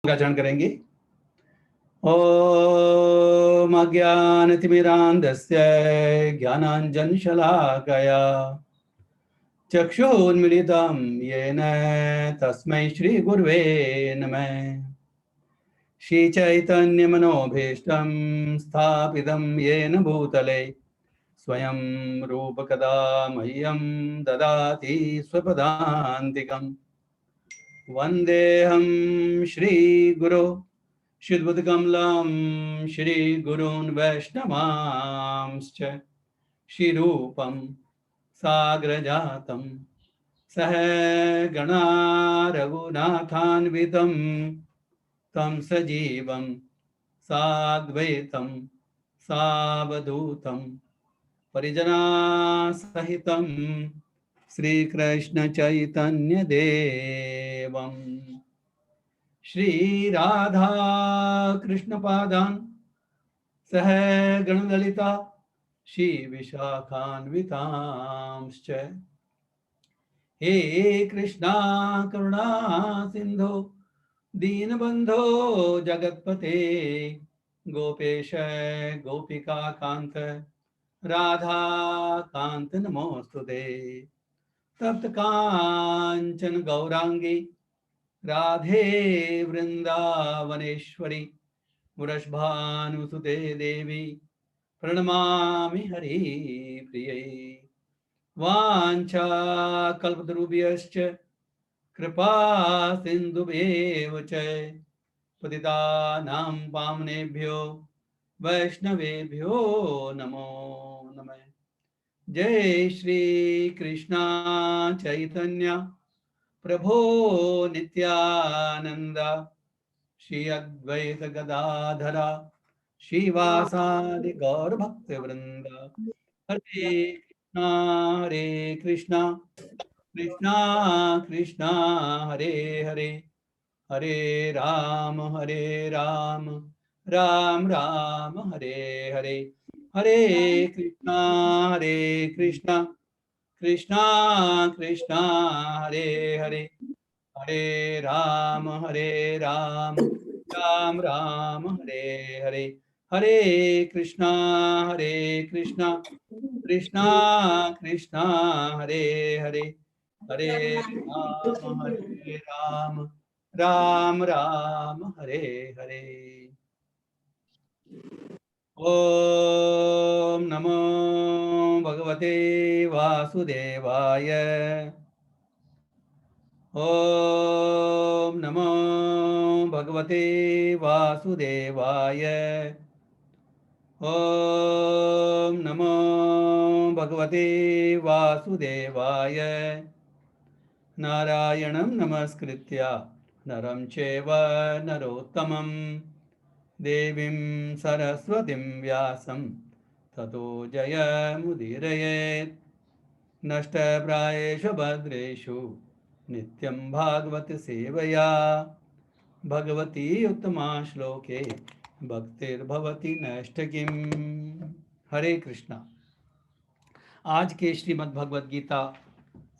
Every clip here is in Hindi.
का चरण करेंगे। ओम अज्ञानतिमिरान्धस्य ज्ञानाञ्जनशलाकया चक्षुरुन्मीलितं येन तस्मै श्रीगुर्वे नमः। श्रीचैतन्यमनोभीष्टं स्थापितं येन भूतले स्वयं रूपकदा मह्यं ददाति स्वपदान्तिकम्। वन्देऽहं श्रीगुरो श्रीयुतकमलं श्रीगुरून् वैष्णवांश्च श्रीरूपं साग्रजातं सहगणा रघुनाथान्वितं तं सजीवं साद्वैतं सावधूतं परिजनासहितं श्रीकृष्ण चैतन्य देवं श्री राधा कृष्ण पादान सह गणललिता श्री विशाखान्वितांश्च हे कृष्णा करुणा सिंधो दीनबंधो जगत्पते गोपेश गोपिका कांत राधा कांत नमोस्तुते। तप्त कांचन गौरांगी राधे वृंदावनेश्वरी वृषभानुसुते देवी प्रणमामि हरिप्रिये। वाञ्छाकल्पतरुभ्यश्च कृपा सिन्धुभ्येव च पतितानां पावनेभ्यो वैष्णवेभ्यो नमो नमः। जय श्री कृष्णा चैतन्य प्रभो नित्यानंद श्री अद्वैत गदाधरा श्रीवासादि गौर भक्त वृंद। हरे कृष्णा कृष्णा कृष्णा हरे हरे हरे राम राम राम हरे हरे। हरे कृष्णा कृष्णा कृष्णा हरे हरे हरे राम राम राम हरे हरे। हरे कृष्णा कृष्णा कृष्णा हरे हरे हरे राम राम हरे हरे। ओम नमो भगवते वासुदेवाय। ओम नमो भगवते वासुदेवाय। ओम नमो भगवते वासुदेवाय। नारायणं नमस्कृत्य नरं चैव नरोत्तमं देवीं सरस्वतीं व्यासं ततो जयमुदीरयेत्। नष्टप्रायेषु भद्रेषु नित्यं भागवत सेवया भगवती उत्तमा श्लोके भक्तिर्भवति नैष्ठिकीम्। हरे कृष्णा। आज के श्रीमद् भगवद गीता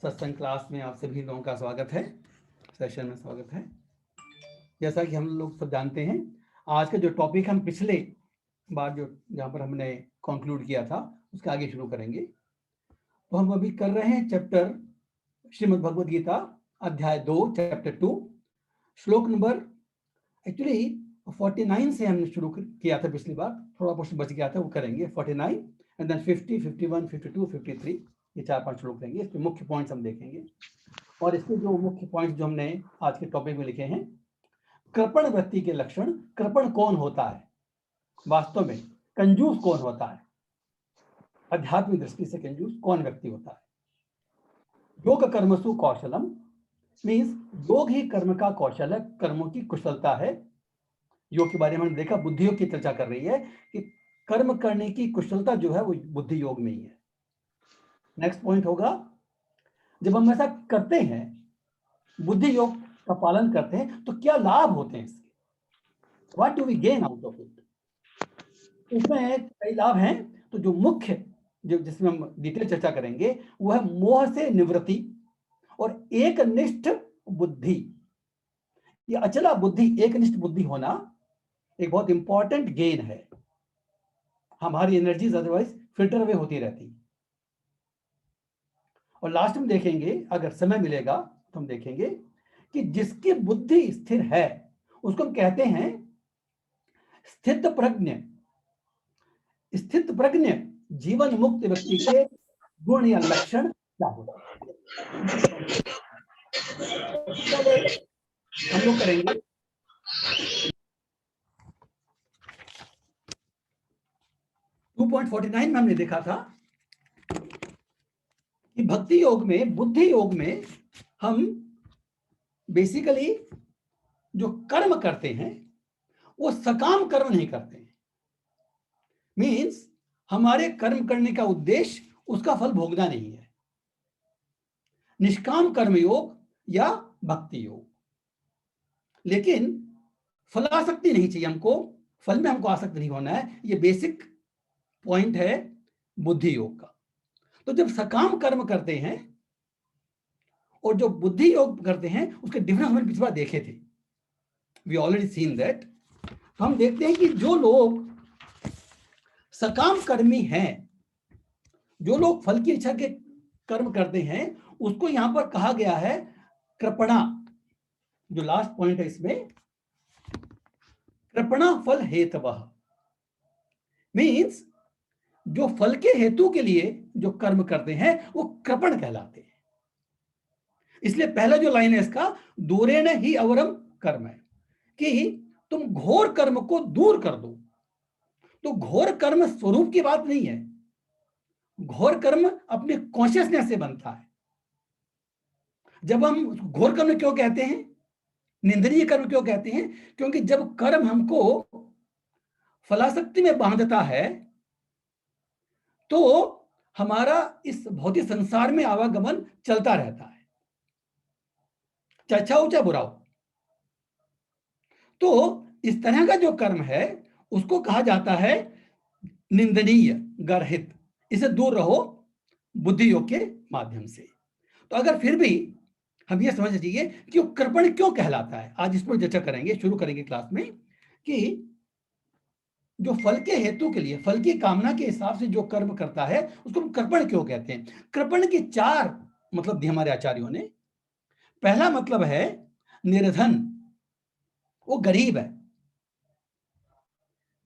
सत्संग क्लास में आप सभी लोगों का स्वागत है, सेशन में स्वागत है। जैसा कि हम लोग सब जानते हैं, आज का जो टॉपिक हम पिछले बार जहाँ पर हमने कंक्लूड किया था उसका आगे शुरू करेंगे। तो हम अभी कर रहे हैं चैप्टर श्रीमद् भगवद गीता अध्याय 2 चैप्टर 2 श्लोक नंबर एक्चुअली 49 से हमने शुरू किया था पिछली बार, थोड़ा पोर्शन बच गया था, वो करेंगे 49 एंड देन 50, 51, 52, 53, ये 4-5 श्लोक रहेंगे। इसके मुख्य पॉइंट्स हम देखेंगे और इसके जो मुख्य पॉइंट्स जो हमने आज के टॉपिक में लिखे हैं, कृपण व्यक्ति के लक्षण। कृपण कौन होता है, वास्तव में कंजूस कौन होता है, आध्यात्मिक दृष्टि से कंजूस कौन व्यक्ति होता है। योग कर्मसु कौशलम मीन्स योग ही कर्म का कौशल है, कर्मों की कुशलता है। योग के बारे में हमने देखा, बुद्धि योग की चर्चा कर रही है कि कर्म करने की कुशलता जो है वो बुद्धि योग में ही है। नेक्स्ट पॉइंट होगा, जब हम ऐसा करते हैं, बुद्धि योग का पालन करते हैं, तो क्या लाभ होते हैं इसके, what do we gain out of it. इसमें कई लाभ हैं। तो जो मुख्य जो जिसमें हम डिटेल चर्चा करेंगे वो है मोह से निवृत्ति और एक निष्ठ बुद्धि। ये अचला बुद्धि, एकनिष्ठ बुद्धि होना एक बहुत इंपॉर्टेंट गेन है। हमारी एनर्जीज अदरवाइज फिल्टर अवे होती रहती। और लास्ट में देखेंगे, अगर समय मिलेगा तो हम देखेंगे कि जिसकी बुद्धि स्थिर है उसको हम कहते हैं स्थित प्रज्ञ। स्थित प्रज्ञ जीवन मुक्त व्यक्ति के गुण या लक्षण क्या होते हैं, हम लोग करेंगे। 2.49 में हमने देखा था कि भक्ति योग में, बुद्धि योग में हम बेसिकली जो कर्म करते हैं वो सकाम कर्म नहीं करते हैं। मीन्स हमारे कर्म करने का उद्देश्य उसका फल भोगना नहीं है। निष्काम कर्म योग या भक्ति योग। लेकिन फलासक्ति नहीं चाहिए हमको, फल में हमको आसक्त नहीं होना है। ये बेसिक पॉइंट है बुद्धि योग का। तो जब सकाम कर्म करते हैं और जो बुद्धि योग करते हैं उसके डिफरेंस हमने पिछली बार देखे थे, वी ऑलरेडी सीन दैट। तो हम देखते हैं कि जो लोग सकाम कर्मी हैं, जो लोग फल की इच्छा के कर्म करते हैं, उसको यहां पर कहा गया है कृपणा। जो लास्ट पॉइंट है इसमें, कृपणा फल हेतवः, मीन्स जो फल के हेतु के लिए जो कर्म करते हैं वो कृपण कहलाते हैं। इसलिए पहला जो लाइन है इसका, दूरेण ही अवरम कर्म है, कि तुम घोर कर्म को दूर कर दो। तो घोर कर्म स्वरूप की बात नहीं है, घोर कर्म अपने कॉन्शियसनेस से बनता है। जब हम घोर कर्म क्यों कहते हैं, निंदनीय कर्म क्यों कहते हैं, क्योंकि जब कर्म हमको फलासक्ति में बांधता है तो हमारा इस भौतिक संसार में आवागमन चलता रहता है, चाहे अच्छा हो चाहे बुरा हो। तो इस तरह का जो कर्म है उसको कहा जाता है निंदनीय, गर्हित। इसे दूर रहो बुद्धि योग के माध्यम से। तो अगर फिर भी हम ये समझ लीजिए कि वो कृपण क्यों कहलाता है, आज इस पर चर्चा करेंगे, शुरू करेंगे क्लास में, कि जो फल के हेतु के लिए, फल की कामना के हिसाब से जो कर्म करता है उसको हम कृपण क्यों कहते हैं। कृपण के 4 मतलब दिए हमारे आचार्यों ने। पहला मतलब है निर्धन, वो गरीब है।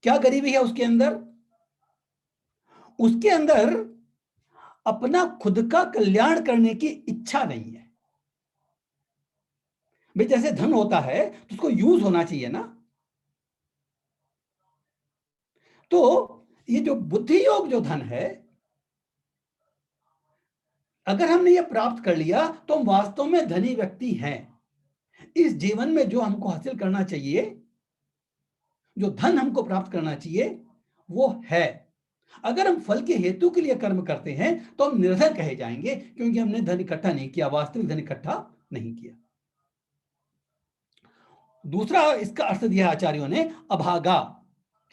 क्या गरीबी है उसके अंदर? उसके अंदर अपना खुद का कल्याण करने की इच्छा नहीं है। भाई जैसे धन होता है तो उसको यूज होना चाहिए ना। तो ये जो बुद्धि योग जो धन है, अगर हमने ये प्राप्त कर लिया तो हम वास्तव में धनी व्यक्ति हैं। इस जीवन में जो हमको हासिल करना चाहिए, जो धन हमको प्राप्त करना चाहिए वो है। अगर हम फल के हेतु के लिए कर्म करते हैं तो हम निर्धन कहे जाएंगे, क्योंकि हमने धन इकट्ठा नहीं किया, वास्तविक धन इकट्ठा नहीं किया। दूसरा इसका अर्थ दिया आचार्यों ने अभागा,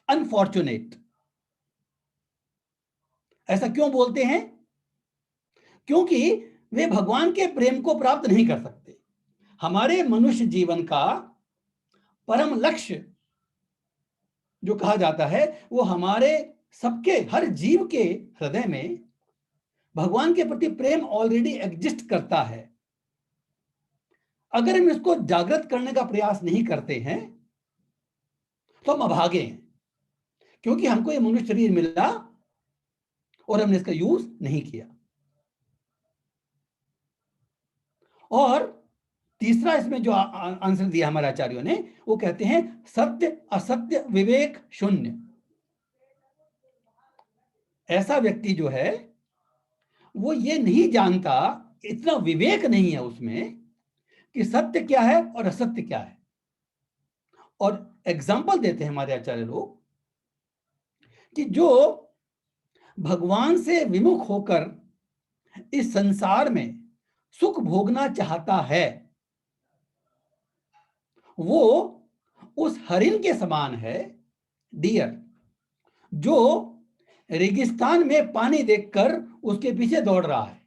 अनफॉर्चुनेट। ऐसा क्यों बोलते हैं? क्योंकि वे भगवान के प्रेम को प्राप्त नहीं कर सकते। हमारे मनुष्य जीवन का परम लक्ष्य जो कहा जाता है वो हमारे सबके, हर जीव के हृदय में भगवान के प्रति प्रेम ऑलरेडी एग्जिस्ट करता है। अगर हम इसको जागृत करने का प्रयास नहीं करते हैं तो हम अभागे हैं, क्योंकि हमको ये मनुष्य शरीर मिला और हमने इसका यूज नहीं किया। और तीसरा इसमें जो आंसर दिया हमारे आचार्यों ने, वो कहते हैं सत्य असत्य विवेक शून्य। ऐसा व्यक्ति जो है वो ये नहीं जानता, इतना विवेक नहीं है उसमें कि सत्य क्या है और असत्य क्या है। और एग्जाम्पल देते हैं हमारे आचार्य लोग कि जो भगवान से विमुख होकर इस संसार में सुख भोगना चाहता है वो उस हरिण के समान है, डियर, जो रेगिस्तान में पानी देखकर उसके पीछे दौड़ रहा है।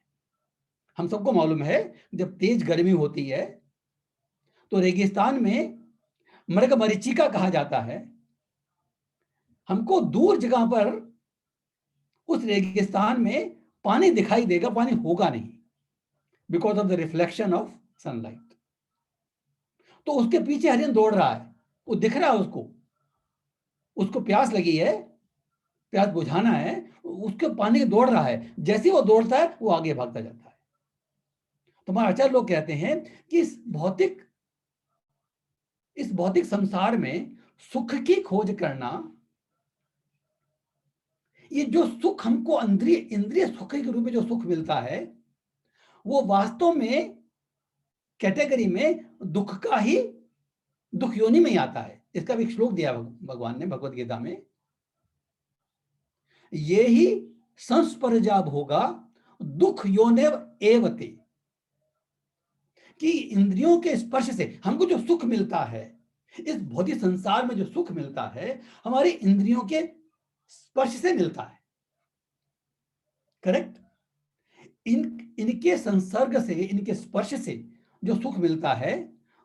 हम सबको मालूम है जब तेज गर्मी होती है तो रेगिस्तान में मृगमरीचिका कहा जाता है। हमको दूर जगह पर उस रेगिस्तान में पानी दिखाई देगा, पानी होगा नहीं, because of the reflection of sunlight. तो उसके पीछे हरिन दौड़ रहा है, वो दिख रहा है उसको, उसको प्यास लगी है, प्यास बुझाना है, उसके पानी दौड़ रहा है। जैसे वो दौड़ता है वो आगे भागता जाता है। तो हमारे आचार्य लोग कहते हैं कि इस भौतिक संसार में सुख की खोज करना, ये जो सुख हमको इंद्रिय सुख के रूप में जो सुख मिलता है, वो वास्तव में कैटेगरी में दुख का ही, दुख योनि में ही आता है। इसका भी एक श्लोक दिया भगवान ने भगवत गीता में, ये ही संस्पर्जा भोगा दुख योनेव एवते, कि इंद्रियों के स्पर्श से हमको जो सुख मिलता है, इस भौतिक संसार में जो सुख मिलता है, हमारी इंद्रियों के स्पर्श से मिलता है। करेक्ट? इनके संसर्ग से, इनके स्पर्श से जो सुख मिलता है,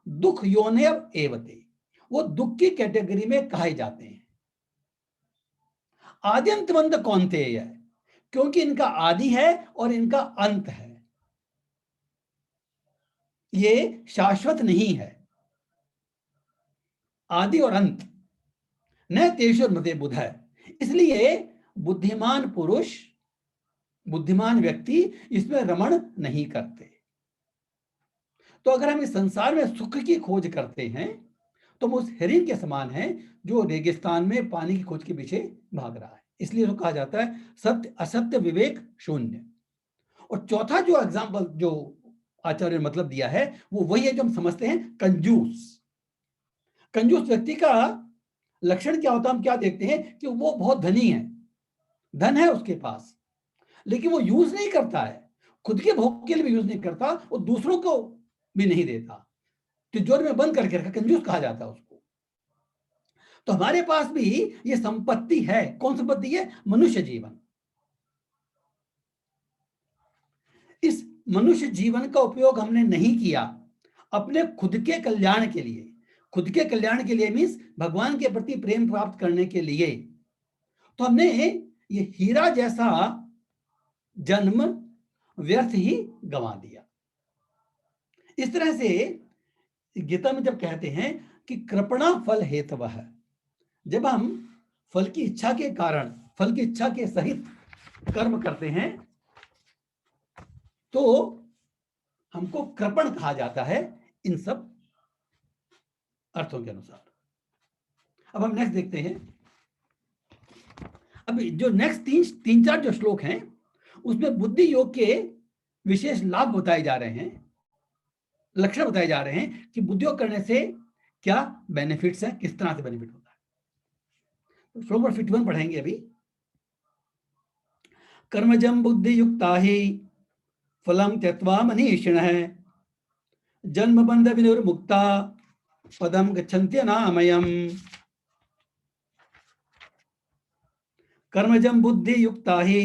दुख योनेव एवते, वो दुख की कैटेगरी में कहे जाते हैं। आद्यंतवंत कौन्तेय, क्योंकि इनका आदि है और इनका अंत है, ये शाश्वत नहीं है। आदि और अंत न तेषु मते बुध है, इसलिए बुद्धिमान पुरुष, बुद्धिमान व्यक्ति इसमें रमण नहीं करते। तो अगर हम इस संसार में सुख की खोज करते हैं तो हम उस हिरन के समान हैं जो रेगिस्तान में पानी की खोज के पीछे भाग रहा है। इसलिए तो कहा जाता है सत्य असत्य विवेक शून्य। और चौथा जो एग्जाम्पल जो आचार्य ने मतलब दिया है वो वही है जो हम समझते हैं कंजूस। कंजूस व्यक्ति का लक्षण क्या होता है? हम क्या देखते हैं कि वो बहुत धनी है, धन है उसके पास, लेकिन वो यूज नहीं करता है, खुद के भोग के लिए भी यूज नहीं करता, वो दूसरों को भी नहीं देता, तिजोरी में बंद करके रखा, कंजूस कहा जाता है उसको। तो हमारे पास भी ये संपत्ति है। कौन संपत्ति है? मनुष्य जीवन। इस मनुष्य जीवन का उपयोग हमने नहीं किया अपने खुद के कल्याण के लिए। खुद के कल्याण के लिए मीन्स भगवान के प्रति प्रेम प्राप्त करने के लिए। तो हमने ये हीरा जैसा जन्म व्यर्थ ही गंवा दिया। इस तरह से गीता में जब कहते हैं कि कृपणा फल हेतवः, जब हम फल की इच्छा के कारण, फल की इच्छा के सहित कर्म करते हैं तो हमको कृपण कहा जाता है इन सब अर्थों के अनुसार। अब हम नेक्स्ट देखते हैं। अभी जो नेक्स्ट तीन चार जो श्लोक हैं उसमें बुद्धि योग के विशेष लाभ बताए जा रहे हैं, लक्षण बताए जा रहे हैं कि बुद्धि योग करने से क्या बेनिफिट्स हैं, किस तरह से बेनिफिट होता है। तो श्लोक नंबर 51 पढ़ेंगे अभी। कर्मजम बुद्धि युक्ता ही फलम त्यक्त्वा मनीषिणः जन्म बंध विनिर्मुक्ता पदम गच्छन्ति अनामयम्। कर्मजम बुद्धि युक्ता ही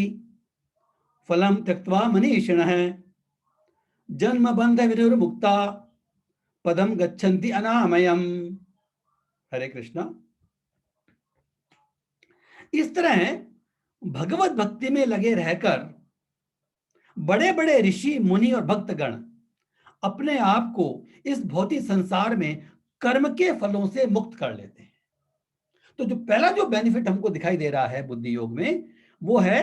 फलम त्यक्त्वा मनीषिणः जन्म बंध विनिर्मुक्ता पदम गच्छन्ति अनामयम्। हरे कृष्णा। इस तरह भगवत भक्ति में लगे रहकर बड़े बड़े ऋषि मुनि और भक्तगण अपने आप को इस भौतिक संसार में कर्म के फलों से मुक्त कर लेते हैं। तो जो पहला जो बेनिफिट हमको दिखाई दे रहा है बुद्धि योग में वो है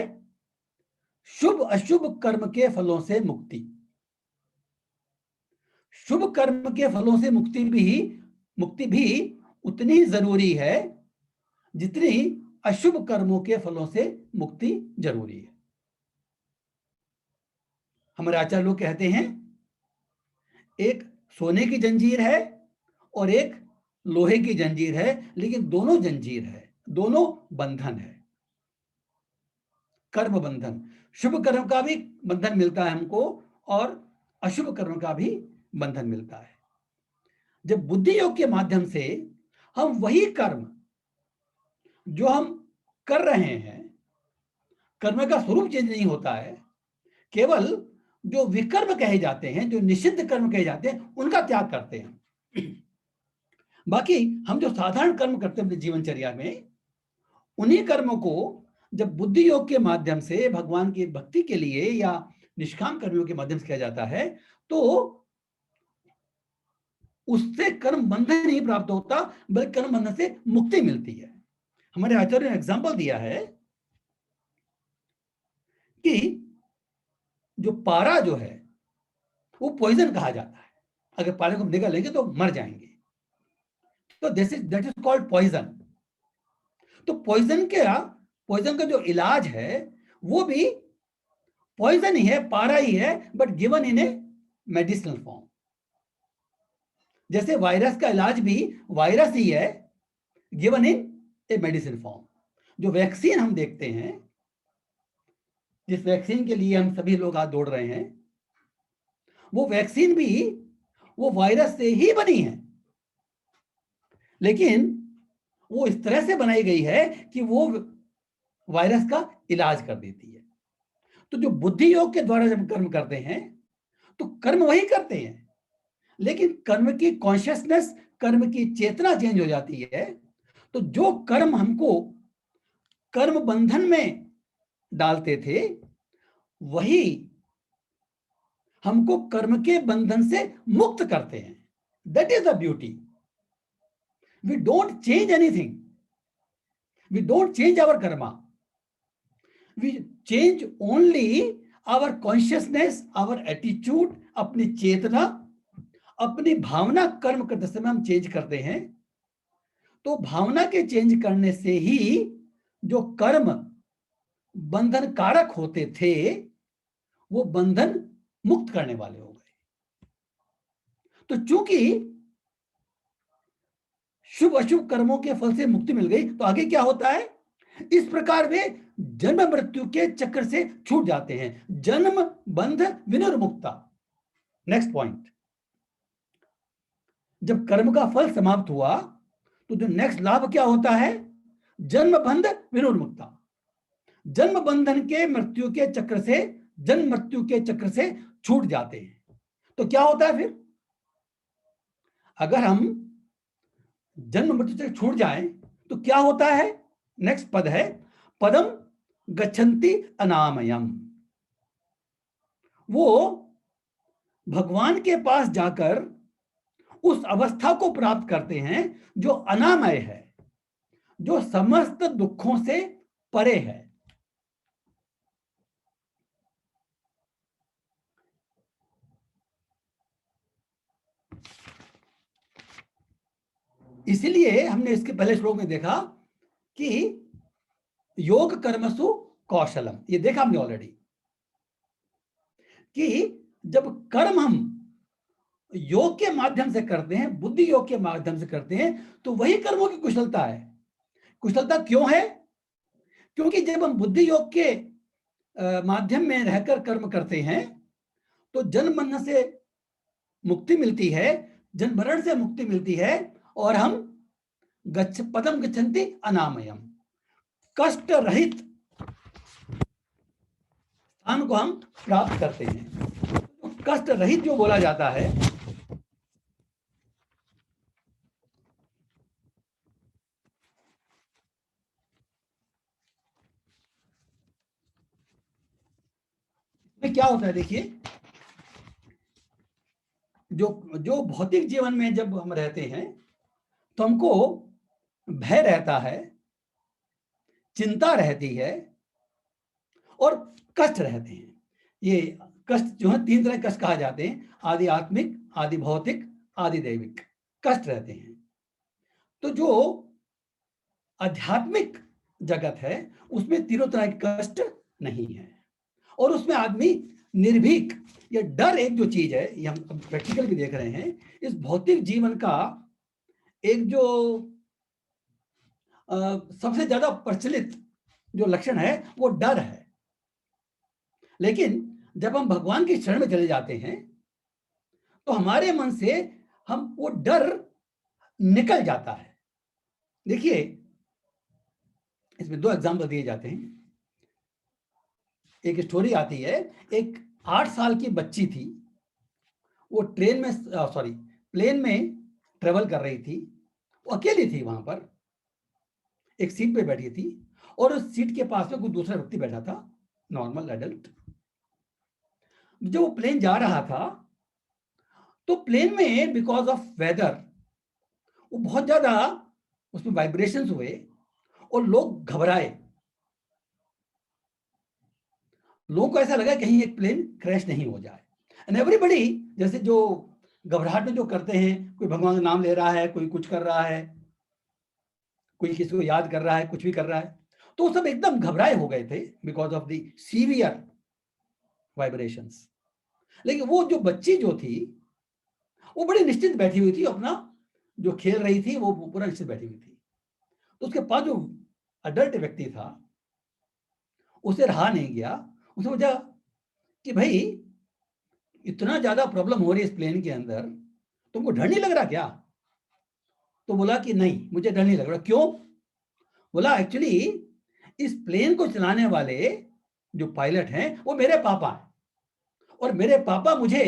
शुभ अशुभ कर्म के फलों से मुक्ति। शुभ कर्म के फलों से मुक्ति भी उतनी जरूरी है जितनी अशुभ कर्मों के फलों से मुक्ति जरूरी है। हमारे आचार्य लोग कहते हैं एक सोने की जंजीर है और एक लोहे की जंजीर है, लेकिन दोनों जंजीर है, दोनों बंधन है, कर्म बंधन। शुभ कर्म का भी बंधन मिलता है हमको और अशुभ कर्म का भी बंधन मिलता है। जब बुद्धि योग के माध्यम से हम वही कर्म जो हम कर रहे हैं, कर्म का स्वरूप चेंज नहीं होता है, केवल जो विकर्म कहे जाते हैं, जो निषिद्ध कर्म कहे जाते हैं, उनका त्याग करते हैं। बाकी हम जो साधारण कर्म करते हैं अपने जीवनचर्या में, उन्हीं कर्मों को जब बुद्धि योग के माध्यम से भगवान की भक्ति के लिए या निष्काम कर्मियों के माध्यम से किया जाता है, तो उससे कर्म बंधन नहीं प्राप्त होता, बल्कि कर्म बंधन से मुक्ति मिलती है। हमारे आचार्य ने एग्जाम्पल दिया है कि जो पारा जो है वो पॉइजन कहा जाता है, अगर पारे को निगल लेंगे तो मर जाएंगे, तो दैट इज कॉल्ड पॉइजन। तो पॉइजन का जो इलाज है वो भी पॉइजन ही है, पारा ही है, but given in A medicinal form. जैसे वायरस का इलाज भी वायरस ही है, given in a medicine form. जो वैक्सीन हम देखते हैं, जिस वैक्सीन के लिए हम सभी लोग आज दौड़ रहे हैं, वो वैक्सीन भी वो वायरस से ही बनी है, लेकिन वो इस तरह से बनाई गई है कि वो वायरस का इलाज कर देती है। तो जो बुद्धि योग के द्वारा जब कर्म करते हैं तो कर्म वही करते हैं, लेकिन कर्म की कॉन्शियसनेस, कर्म की चेतना चेंज हो जाती है। तो जो कर्म हमको कर्म बंधन में डालते थे, वही हमको कर्म के बंधन से मुक्त करते हैं। That is the beauty. We don't change anything, we don't change our karma, we change only our consciousness, our attitude, अपनी चेतना, अपनी भावना कर्म करते समय हम चेंज करते हैं। तो भावना के चेंज करने से ही जो कर्म बंधन कारक होते थे वो बंधन मुक्त करने वाले हो गए। तो चूंकि शुभ अशुभ कर्मों के फल से मुक्ति मिल गई, तो आगे क्या होता है? इस प्रकार वे जन्म मृत्यु के चक्र से छूट जाते हैं। जन्म बंध विनिर्मुक्ता। नेक्स्ट पॉइंट, जब कर्म का फल समाप्त हुआ तो जो नेक्स्ट लाभ क्या होता है? जन्म बंध विनिर्मुक्ता। जन्म बंधन के मृत्यु के चक्र से, जन्म मृत्यु के चक्र से छूट जाते हैं। तो क्या होता है फिर? अगर हम जन्म मृत्यु से छूट जाएं तो क्या होता है? नेक्स्ट पद है पदम गच्छन्ति अनामयम। वो भगवान के पास जाकर उस अवस्था को प्राप्त करते हैं जो अनामय है, जो समस्त दुखों से परे है। इसलिए हमने इसके पहले श्लोक में देखा कि योग कर्मसु कौशलम, ये देखा हमने ऑलरेडी कि जब कर्म हम योग के माध्यम से करते हैं, बुद्धि योग के माध्यम से करते हैं, तो वही कर्मों की कुशलता है। कुशलता क्यों है? क्योंकि जब हम बुद्धि योग के माध्यम में रहकर कर्म करते हैं तो जन्म बंधन से मुक्ति मिलती है, जन्म मरण से मुक्ति मिलती है, और हम पदम गच्छन्ति अनामयम, कष्ट रहित स्थान को हम प्राप्त करते हैं। कष्ट रहित जो बोला जाता है, में क्या होता है? देखिए, जो भौतिक जीवन में जब हम रहते हैं तो हमको भय रहता है, चिंता रहती है और कष्ट रहते हैं। ये कष्ट जो है, तीन तरह के कष्ट कहा जाते हैं, आदि आत्मिक, आदि भौतिक, आदि दैविक कष्ट रहते हैं। तो जो आध्यात्मिक जगत है उसमें तीनों तरह के कष्ट नहीं है, और उसमें आदमी निर्भीक, या डर एक जो चीज है, ये हम प्रैक्टिकल भी देख रहे हैं, इस भौतिक जीवन का एक जो सबसे ज्यादा प्रचलित जो लक्षण है वो डर है। लेकिन जब हम भगवान की शरण में चले जाते हैं तो हमारे मन से हम वो डर निकल जाता है। देखिए, इसमें दो एग्जाम्पल दिए जाते हैं। एक स्टोरी आती है, एक 8 साल की बच्ची थी, वो प्लेन में ट्रेवल कर रही थी, वो अकेली थी, वहां पर एक सीट पे बैठी थी और उस सीट के पास में कोई दूसरा व्यक्ति बैठा था, नॉर्मल एडल्ट। जब वो प्लेन जा रहा था तो प्लेन में बिकॉज ऑफ वेदर वो बहुत ज्यादा उसमें वाइब्रेशंस हुए और लोग घबराए। लोगों को ऐसा लगा कहीं एक प्लेन क्रैश नहीं हो जाए। एंड एवरीबडी, जैसे जो घबराहट में जो करते हैं, कोई भगवान का नाम ले रहा है, कोई कुछ कर रहा है, कोई किसी को याद कर रहा है, कुछ भी कर रहा है, तो वो सब एकदम घबराए हो गए थे because of the severe vibrations. लेकिन वो जो बच्ची जो थी वो बड़ी निश्चित बैठी हुई थी, अपना जो खेल रही थी वो पूरा निश्चित बैठी हुई थी। तो उसके पास जो अडल्ट व्यक्ति था उसे रहा नहीं गया, उसे पूछा कि भाई इतना ज्यादा प्रॉब्लम हो रही है इस प्लेन के अंदर, तुमको डर नहीं लग रहा क्या? तो बोला कि नहीं, मुझे डर नहीं लग रहा। क्यों? बोला एक्चुअली इस प्लेन को चलाने वाले जो पायलट हैं वो मेरे पापा हैं और मेरे पापा मुझे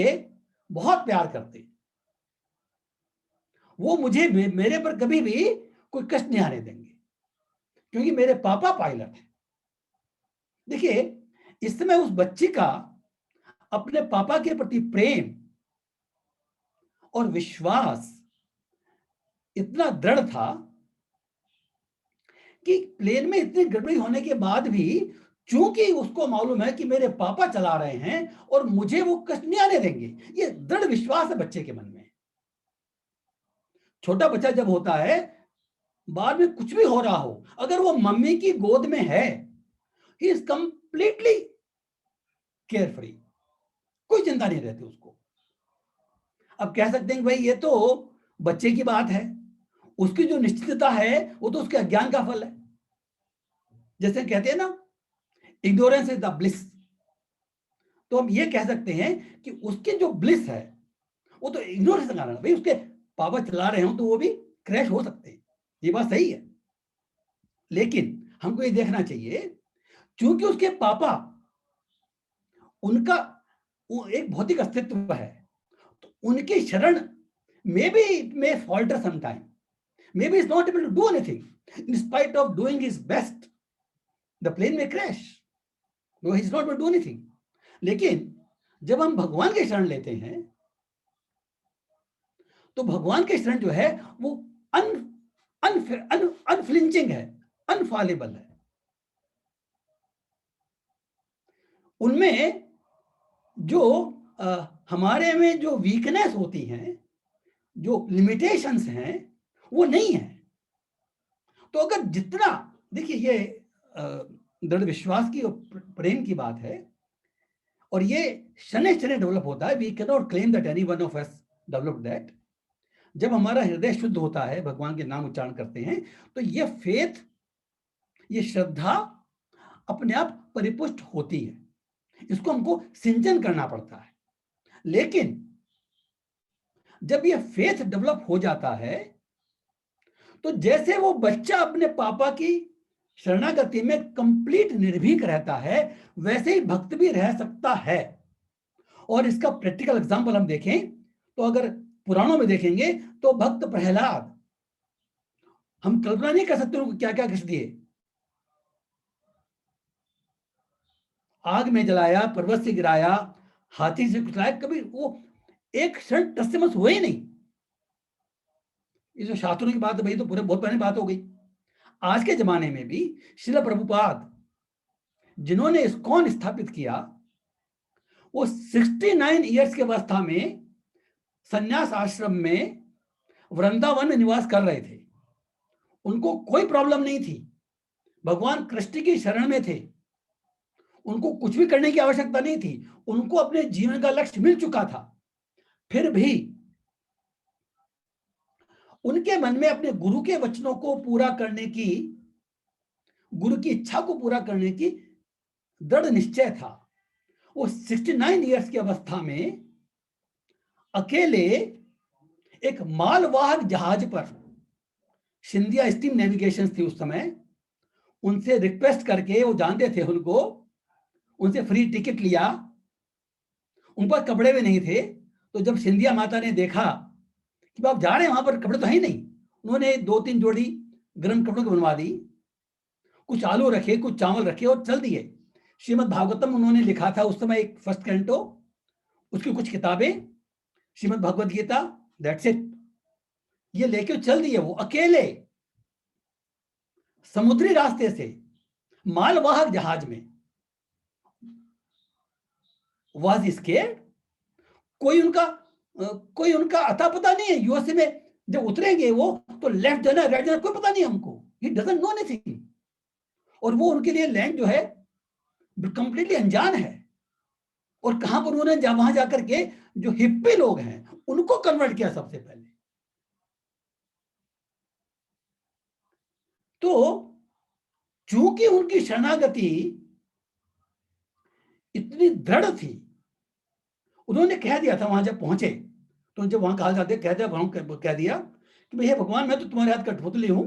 बहुत प्यार करते हैं। वो मुझे मेरे पर कभी भी कोई कष्ट नहीं आने देंगे क्योंकि मेरे पापा पायलट हैं। देखिए, इस समय उस बच्ची का अपने पापा के प्रति प्रेम और विश्वास इतना दृढ़ था कि प्लेन में इतनी गड़बड़ी होने के बाद भी चूंकि उसको मालूम है कि मेरे पापा चला रहे हैं और मुझे वो कष्ट नहीं आने देंगे, ये दृढ़ विश्वास है बच्चे के मन में। छोटा बच्चा जब होता है, बाद में कुछ भी हो रहा हो, अगर वो मम्मी की गोद में है, he is completely care free, कोई चिंता नहीं रहती उसको। अब कह सकते हैं भाई ये तो बच्चे की बात है, उसकी जो निश्चितता है वो तो उसके अज्ञान का फल है। जैसे कहते हैं ना, इग्नोरेंस इज द ब्लिस। तो हम ये कह सकते हैं कि उसकी जो ब्लिस है वो तो इग्नोरेंस का कारण है। भाई उसके पापा चला रहे हो तो वो भी क्रैश हो सकते हैं, ये बात सही है। लेकिन हमको ये देखना चाहिए, क्योंकि उसके पापा, उनका वो एक भौतिक अस्तित्व है, तो उनकी शरण maybe it may falter some time, maybe is not able to do anything in spite of doing his best, the plane में crash, he is not able to do anything. लेकिन जब हम भगवान की शरण लेते हैं तो भगवान की शरण जो है वो अनफ्लिंचिंग है, अनफॉलेबल है। उनमें जो हमारे में जो वीकनेस होती हैं, जो लिमिटेशंस हैं, वो नहीं है। तो अगर जितना, देखिए ये दृढ़ विश्वास की और प्रेम की बात है और ये शने शने डेवलप होता है। We can not claim that any one of us develop that. जब हमारा हृदय शुद्ध होता है, भगवान के नाम उच्चारण करते हैं, तो ये फेथ, ये श्रद्धा अपने आप परिपुष्ट होती है। इसको हमको सिंचन करना पड़ता है। लेकिन जब ये फेथ डेवलप हो जाता है तो जैसे वो बच्चा अपने पापा की शरणागति में कंप्लीट निर्भीक रहता है, वैसे ही भक्त भी रह सकता है। और इसका प्रैक्टिकल एग्जांपल हम देखें तो अगर पुराणों में देखेंगे तो भक्त प्रहलाद, हम कल्पना नहीं कर सकते उनको क्या क्या कष्ट दिए। आग में जलाया, पर्वत से गिराया, हाथी से कुचलाया, कभी वो एक क्षण तस्मस हुए ही नहीं। ये जो शास्त्रों की बात है भाई, तो पूरे बहुत पुरानी बात हो गई। आज के जमाने में भी श्रील प्रभुपाद जिन्होंने इस्कॉन स्थापित किया, वो 69 ईयर्स की अवस्था में संन्यास आश्रम में वृंदावन में निवास कर रहे थे। उनको कोई प्रॉब्लम नहीं थी, भगवान कृष्ण की शरण में थे, उनको कुछ भी करने की आवश्यकता नहीं थी, उनको अपने जीवन का लक्ष्य मिल चुका था। फिर भी उनके मन में अपने गुरु के वचनों को पूरा करने की, गुरु की इच्छा को पूरा करने की दृढ़ निश्चय था। वो 69 ईयर्स की अवस्था में अकेले एक मालवाहक जहाज पर, सिंधिया स्टीम नेविगेशन थी उस समय, उनसे रिक्वेस्ट करके, वो जानते थे उनको, उनसे फ्री टिकट लिया। उन पर कपड़े भी नहीं थे। तो जब सिंधिया माता ने देखा कि आप जा रहे हैं वहां पर, कपड़े तो है ही नहीं। उन्होंने 2-3 जोड़ी गर्म कपड़ों की बनवा दी, कुछ आलू रखे, कुछ चावल रखे और चल दिए। श्रीमद् भागवतम उन्होंने लिखा था उस समय, एक फर्स्ट कैंटो, उसकी कुछ किताबें, श्रीमद् भगवद गीता, दैट्स इट। ये लेके चल दिए वो अकेले, समुद्री रास्ते से, मालवाहक जहाज में। Was scared? कोई उनका अता पता नहीं है। यूएसए में जब उतरेंगे वो, तो लेफ्ट जाना राइट जाना कोई पता नहीं हमको, ही डजंट नो एनीथिंग। और वो उनके लिए लैंड जो है कंप्लीटली अनजान है। और कहां पर उन्होंने वहां जाकर के जो हिप्पी लोग हैं उनको कन्वर्ट किया सबसे पहले। तो चूंकि उनकी शरणागति इतनी दृढ़ थी, उन्होंने कह दिया था वहां जब पहुंचे, तो जब वहां कहा जाते कह दिया कि भैया भगवान मैं तो तुम्हारे हाथ कठपुतली हूं।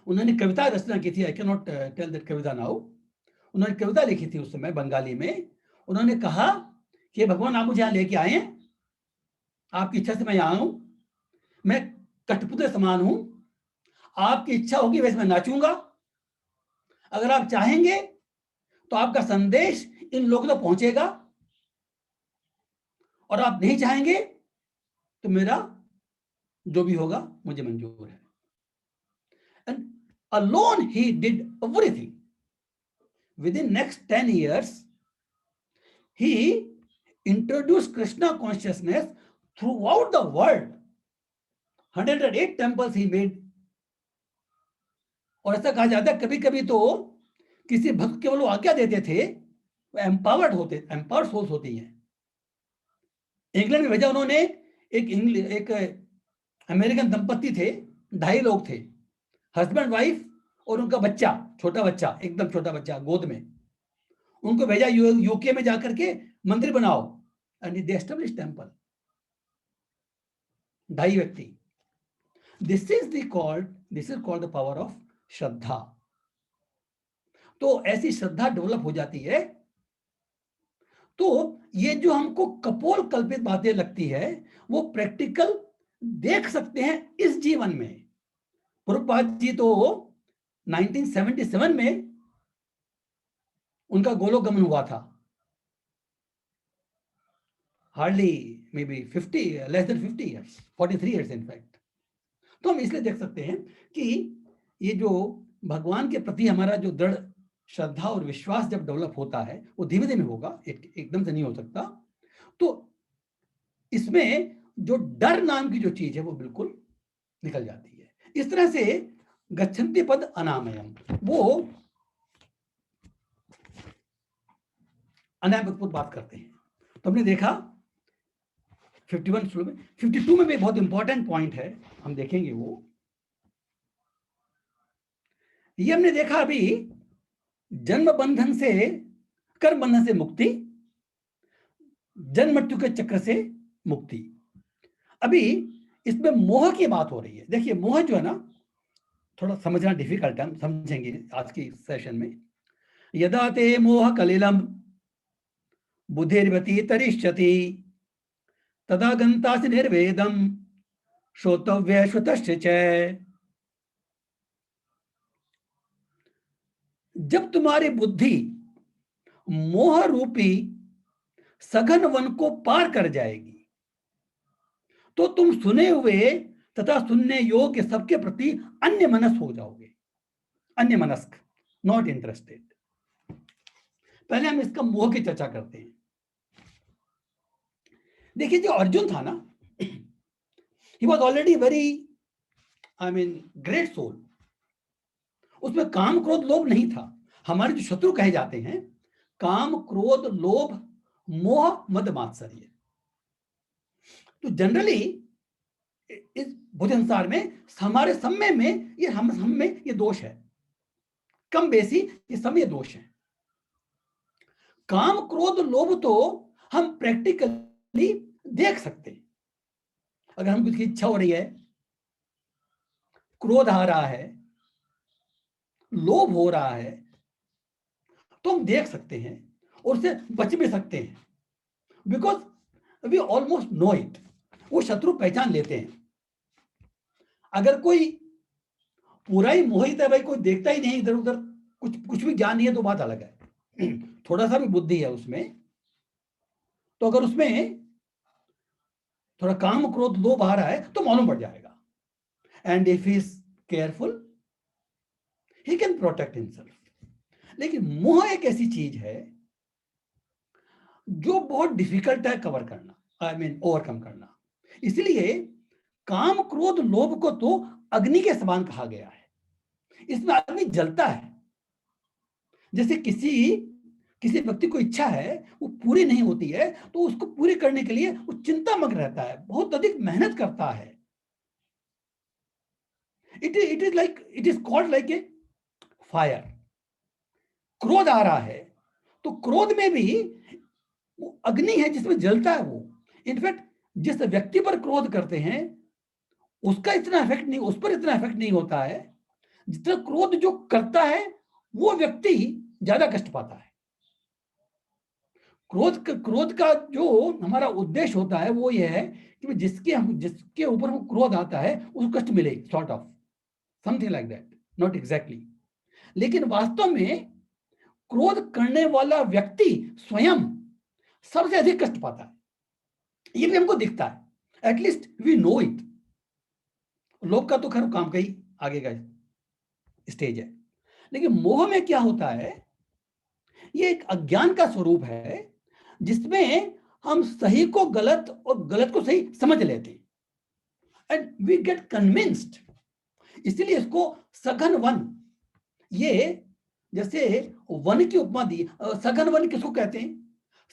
उन्होंने कविता रचना की थी, I can not tell that kavita now. उन्होंने कविता लिखी थी उस समय बंगाली में। उन्होंने कहा कि भगवान आप मुझे यहाँ लेके आए हैं, आपकी इच्छा से मैं यहाँ हूं, मैं कठपुतले समान हूं, आपकी इच्छा होगी वैसे मैं नाचूंगा, अगर आप चाहेंगे तो आपका संदेश इन लोगों तक पहुंचेगा, और आप नहीं चाहेंगे तो मेरा जो भी होगा मुझे मंजूर है। And alone he did everything. Within next 10 years he introduced Krishna consciousness throughout the world. 108 temples he made. और ऐसा कहा जाता है कभी कभी तो किसी भक्त केवल वो आज्ञा देते थे, वो एम्पावर्ड सोल्स होती हैं। इंग्लैंड में भेजा उन्होंने, एक अमेरिकन दंपत्ति थे, 2.5 लोग थे, हस्बैंड वाइफ और उनका बच्चा, छोटा बच्चा, एकदम छोटा बच्चा गोद में। उनको भेजा यूके में जाकर के मंदिर बनाओ, एंड दे एस्टैब्लिश टेंपल। 2.5 व्यक्ति। This is called the power of shraddha. तो ऐसी श्रद्धा डेवलप हो जाती है। तो ये जो हमको कपोल कल्पित बातें लगती है वो प्रैक्टिकल देख सकते हैं इस जीवन में। प्रभुपाद जी तो 1977 में उनका गोलोक गमन हुआ था, hardly may be 50, less than 50 years, 43 years in fact. तो हम इसलिए देख सकते हैं कि ये जो भगवान के प्रति हमारा जो दृढ़ श्रद्धा और विश्वास जब डेवलप होता है वो धीमे धीमे होगा, एकदम से नहीं हो सकता। तो इसमें जो डर नाम की जो चीज है वो बिल्कुल निकल जाती है। इस तरह से गच्छन्ति पद अनामयम, वो अनामय पद बात करते हैं। तो हमने देखा 51 श्लोक में, 52 में भी बहुत इंपॉर्टेंट पॉइंट है, हम देखेंगे वो। ये हमने देखा अभी जन्म बंधन से, कर्म बंधन से मुक्ति, जन्म मृत्यु के चक्र से मुक्ति। अभी इसमें मोह की बात हो रही है। देखिए मोह जो है ना, थोड़ा समझना डिफिकल्ट है, हम समझेंगे आज की सेशन में। यदा ते मोह कलिलम बुद्धिर्वती तरिष्यति तदा गंतासि निर्वेदम श्रोतव्य श्रुतश्च च। जब तुम्हारी बुद्धि मोह रूपी सघन वन को पार कर जाएगी तो तुम सुने हुए तथा सुनने योग्य सबके प्रति अन्य मनस्क हो जाओगे। अन्य मनस्क, नॉट इंटरेस्टेड। पहले हम इसका मोह की चर्चा करते हैं। देखिए जो अर्जुन था ना, he was already very great soul. उसमें काम क्रोध लोभ नहीं था। हमारे जो शत्रु कहे जाते हैं, काम क्रोध लोभ मोह मद मात्सर्य। तो जनरली इस बुद्ध संसार में हमारे समय में ये हम में ये दोष है, कम बेसी ये सब ये दोष है। काम क्रोध लोभ तो हम प्रैक्टिकली देख सकते हैं। अगर हम कुछ की इच्छा हो रही है, क्रोध आ रहा है, लोभ हो रहा है, तो हम देख सकते हैं और उससे बच भी सकते हैं, because we almost know it. वो शत्रु पहचान लेते हैं। अगर कोई पूरा ही मोहित है, भाई कोई देखता ही नहीं इधर उधर, कुछ भी ज्ञान नहीं है, तो बात अलग है। थोड़ा सा भी बुद्धि है उसमें, तो अगर उसमें थोड़ा काम क्रोध दो बाहर आए तो मालूम पड़ जाएगा। And if he is careful he can protect himself. लेकिन मोह एक ऐसी चीज है जो बहुत डिफिकल्ट है कवर करना, आई मीन ओवरकम करना। इसलिए काम क्रोध लोभ को तो अग्नि के समान कहा गया है। इसमें अग्नि जलता है। जैसे किसी व्यक्ति को इच्छा है, वो पूरी नहीं होती है, तो उसको पूरी करने के लिए वो चिंतामग्न रहता है, बहुत अधिक मेहनत करता है। It is called like a fire. क्रोध आ रहा है तो क्रोध में भी वो अग्नि है जिसमें जलता है वो। इनफैक्ट जिस व्यक्ति पर क्रोध करते हैं उसका इतना इफेक्ट नहीं, उस पर इतना इफेक्ट नहीं होता है जितना क्रोध जो करता है वो व्यक्ति ज्यादा कष्ट पाता है। क्रोध का जो हमारा उद्देश्य होता है वो ये है कि जिसके ऊपर वो क्रोध आता है उसको कष्ट मिले, sort of something like that, not exactly. लेकिन वास्तव में क्रोध करने वाला व्यक्ति स्वयं सबसे अधिक कष्ट पाता है। ये भी हमको दिखता है, एटलीस्ट वी नो इट। लोग का तो खैर काम का ही आगे का स्टेज है। लेकिन मोह में क्या होता है, ये एक अज्ञान का स्वरूप है जिसमें हम सही को गलत और गलत को सही समझ लेते हैं एंड वी गेट कन्विंस्ड। इसलिए इसको सघन वन, ये जैसे वन की उपमा दी। सघन वन किसको कहते हैं?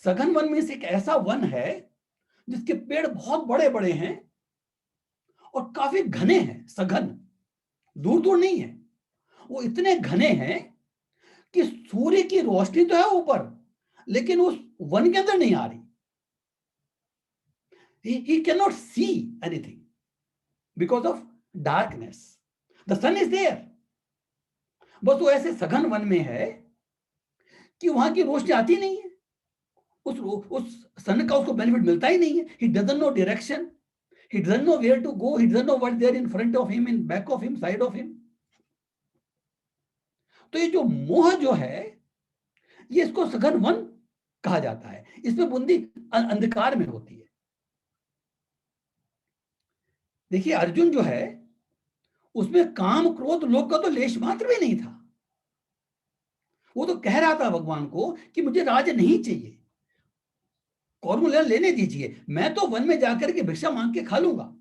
सघन वन में से एक ऐसा वन है जिसके पेड़ बहुत बड़े बड़े हैं और काफी घने हैं। सघन दूर दूर नहीं है, वो इतने घने हैं कि सूर्य की रोशनी तो है ऊपर, लेकिन उस वन के अंदर नहीं आ रही। he cannot see anything because of darkness. The sun is there. बस वो ऐसे सघन वन में है कि वहां की रोशनी आती नहीं है, उस सन का उसको बेनिफिट मिलता ही नहीं है। he doesn't know direction, he doesn't know where to go, he doesn't know what there in front of him, in back of him, side of him. तो ये जो मोह जो है, ये इसको सघन वन कहा जाता है। इसमें बुद्धि अंधकार में होती है। देखिए अर्जुन जो है उसमें काम क्रोध लोभ का तो लेश मात्र भी नहीं था। वो तो कह रहा था भगवान को कि मुझे राज नहीं चाहिए, कौरव लेने दीजिए, मैं तो वन में जाकर के भिक्षा मांग के खा लूंगा।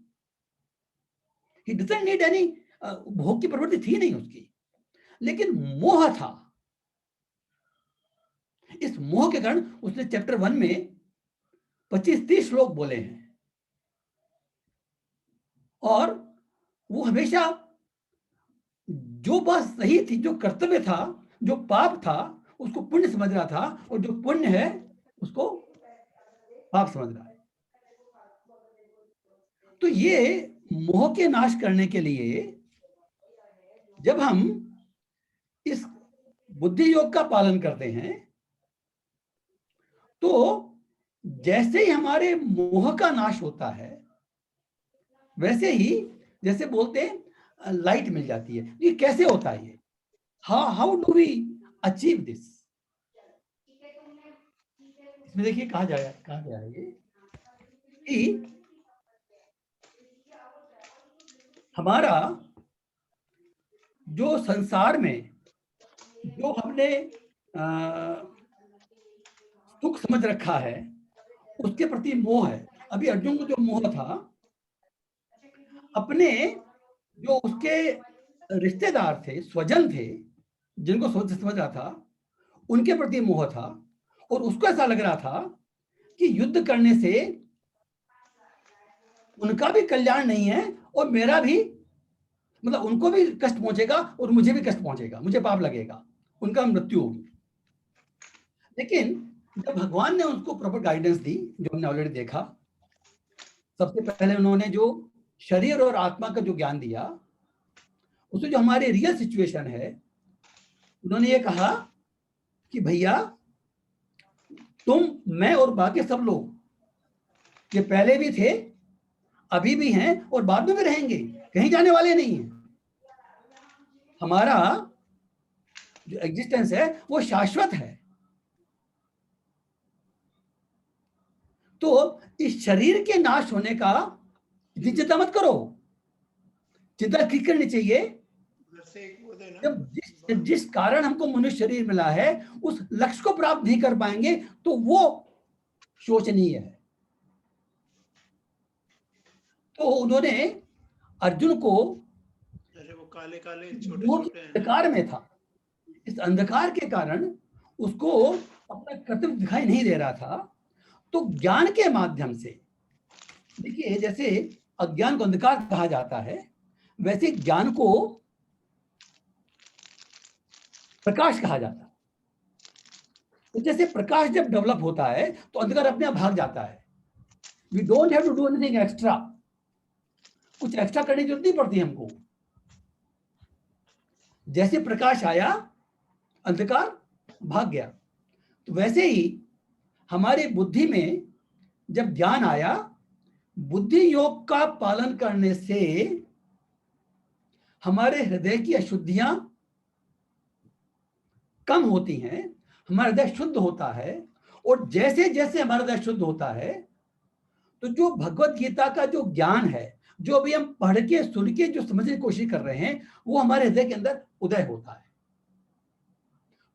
He doesn't need any, भोग की प्रवृत्ति थी नहीं उसकी, लेकिन मोह था। इस मोह के कारण उसने चैप्टर 1 में 25-30 श्लोक बोले हैं और वो हमेशा जो बात सही थी, जो कर्तव्य था, जो पाप था, उसको पुण्य समझ रहा था, और जो पुण्य है उसको पाप समझ रहा है। तो ये मोह के नाश करने के लिए जब हम इस बुद्धि योग का पालन करते हैं तो जैसे ही हमारे मोह का नाश होता है वैसे ही, जैसे बोलते हैं लाइट मिल जाती है। ये कैसे होता है? ये how do we achieve this? इसमें देखिए कहा गया है ये कि हमारा जो संसार में जो हमने सुख समझ रखा है उसके प्रति मोह है। अभी अर्जुन को जो मोह था अपने जो उसके रिश्तेदार थे, स्वजन थे, जिनको समझ रहा था, उनके प्रति मोह था। और उसको ऐसा लग रहा था कि युद्ध करने से उनका भी कल्याण नहीं है और मेरा भी, मतलब उनको भी कष्ट पहुंचेगा और मुझे भी कष्ट पहुंचेगा, मुझे पाप लगेगा, उनका मृत्यु होगी। लेकिन जब भगवान ने उसको प्रॉपर गाइडेंस दी, जो हमने ऑलरेडी देखा, सबसे पहले उन्होंने जो शरीर और आत्मा का जो ज्ञान दिया, उससे जो हमारी रियल सिचुएशन है, उन्होंने ये कहा कि भैया तुम, मैं और बाकी सब लोग ये पहले भी थे अभी भी हैं और बाद में भी रहेंगे, कहीं जाने वाले नहीं हैं। हमारा जो एग्जिस्टेंस है वो शाश्वत है। तो इस शरीर के नाश होने का चिंता मत करो, चिंता ठीक करनी चाहिए जब जिस कारण हमको मनुष्य शरीर मिला है उस लक्ष्य को प्राप्त नहीं कर पाएंगे तो वो शोचनीय है। तो उन्होंने अर्जुन को, वो काले काले छोटे अंधकार में था, इस अंधकार के कारण उसको अपना कर्तव्य दिखाई नहीं दे रहा था, तो ज्ञान के माध्यम से, देखिए जैसे अज्ञान को अंधकार कहा जाता है वैसे ज्ञान को प्रकाश कहा जाता है। तो जैसे प्रकाश जब डेवलप होता है तो अंधकार अपने आप भाग जाता है। We don't have to do anything extra, कुछ एक्स्ट्रा करने की जरूरत नहीं पड़ती हमको। जैसे प्रकाश आया अंधकार भाग गया, तो वैसे ही हमारी बुद्धि में जब ज्ञान आया, बुद्धि योग का पालन करने से हमारे हृदय की अशुद्धियां कम होती हैं, हमारा हृदय शुद्ध होता है। और जैसे जैसे हमारा हृदय शुद्ध होता है तो जो भगवत गीता का जो ज्ञान है, जो अभी हम पढ़ के सुन के जो समझने की कोशिश कर रहे हैं, वो हमारे हृदय के अंदर उदय होता है।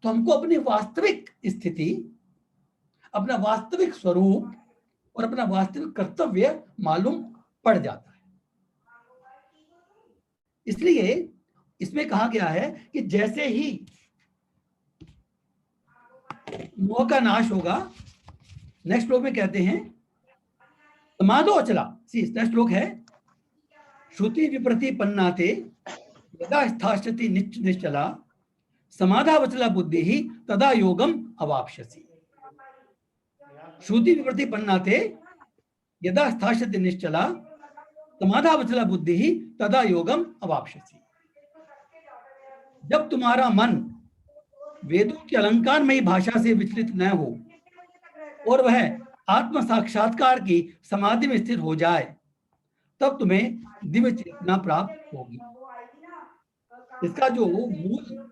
तो हमको अपनी वास्तविक स्थिति, अपना वास्तविक स्वरूप और अपना वास्तविक कर्तव्य मालूम पड़ जाता है। इसलिए इसमें कहा गया है कि जैसे ही मोह का नाश होगा, नेक्स्ट श्लोक में कहते हैं समाधो अचला। नेक्स्ट श्लोक है श्रुति विप्रति पन्नाते यदा स्थास्यति निश्चला समाधावचला बुद्धि ही तदा योगम अवाप्स्यसि। श्रुति विप्रति पन्नाते यदा स्थास्यति निश्चला समाधावचला बुद्धि ही तदा योगम अवाप्स्यसि। जब तुम्हारा मन वेदों के अलंकारमयी भाषा से विचलित न हो और वह आत्म साक्षात्कार की समाधि में स्थिर हो जाए, तब तुम्हें दिव्य चेतना प्राप्त होगी। इसका जो मूल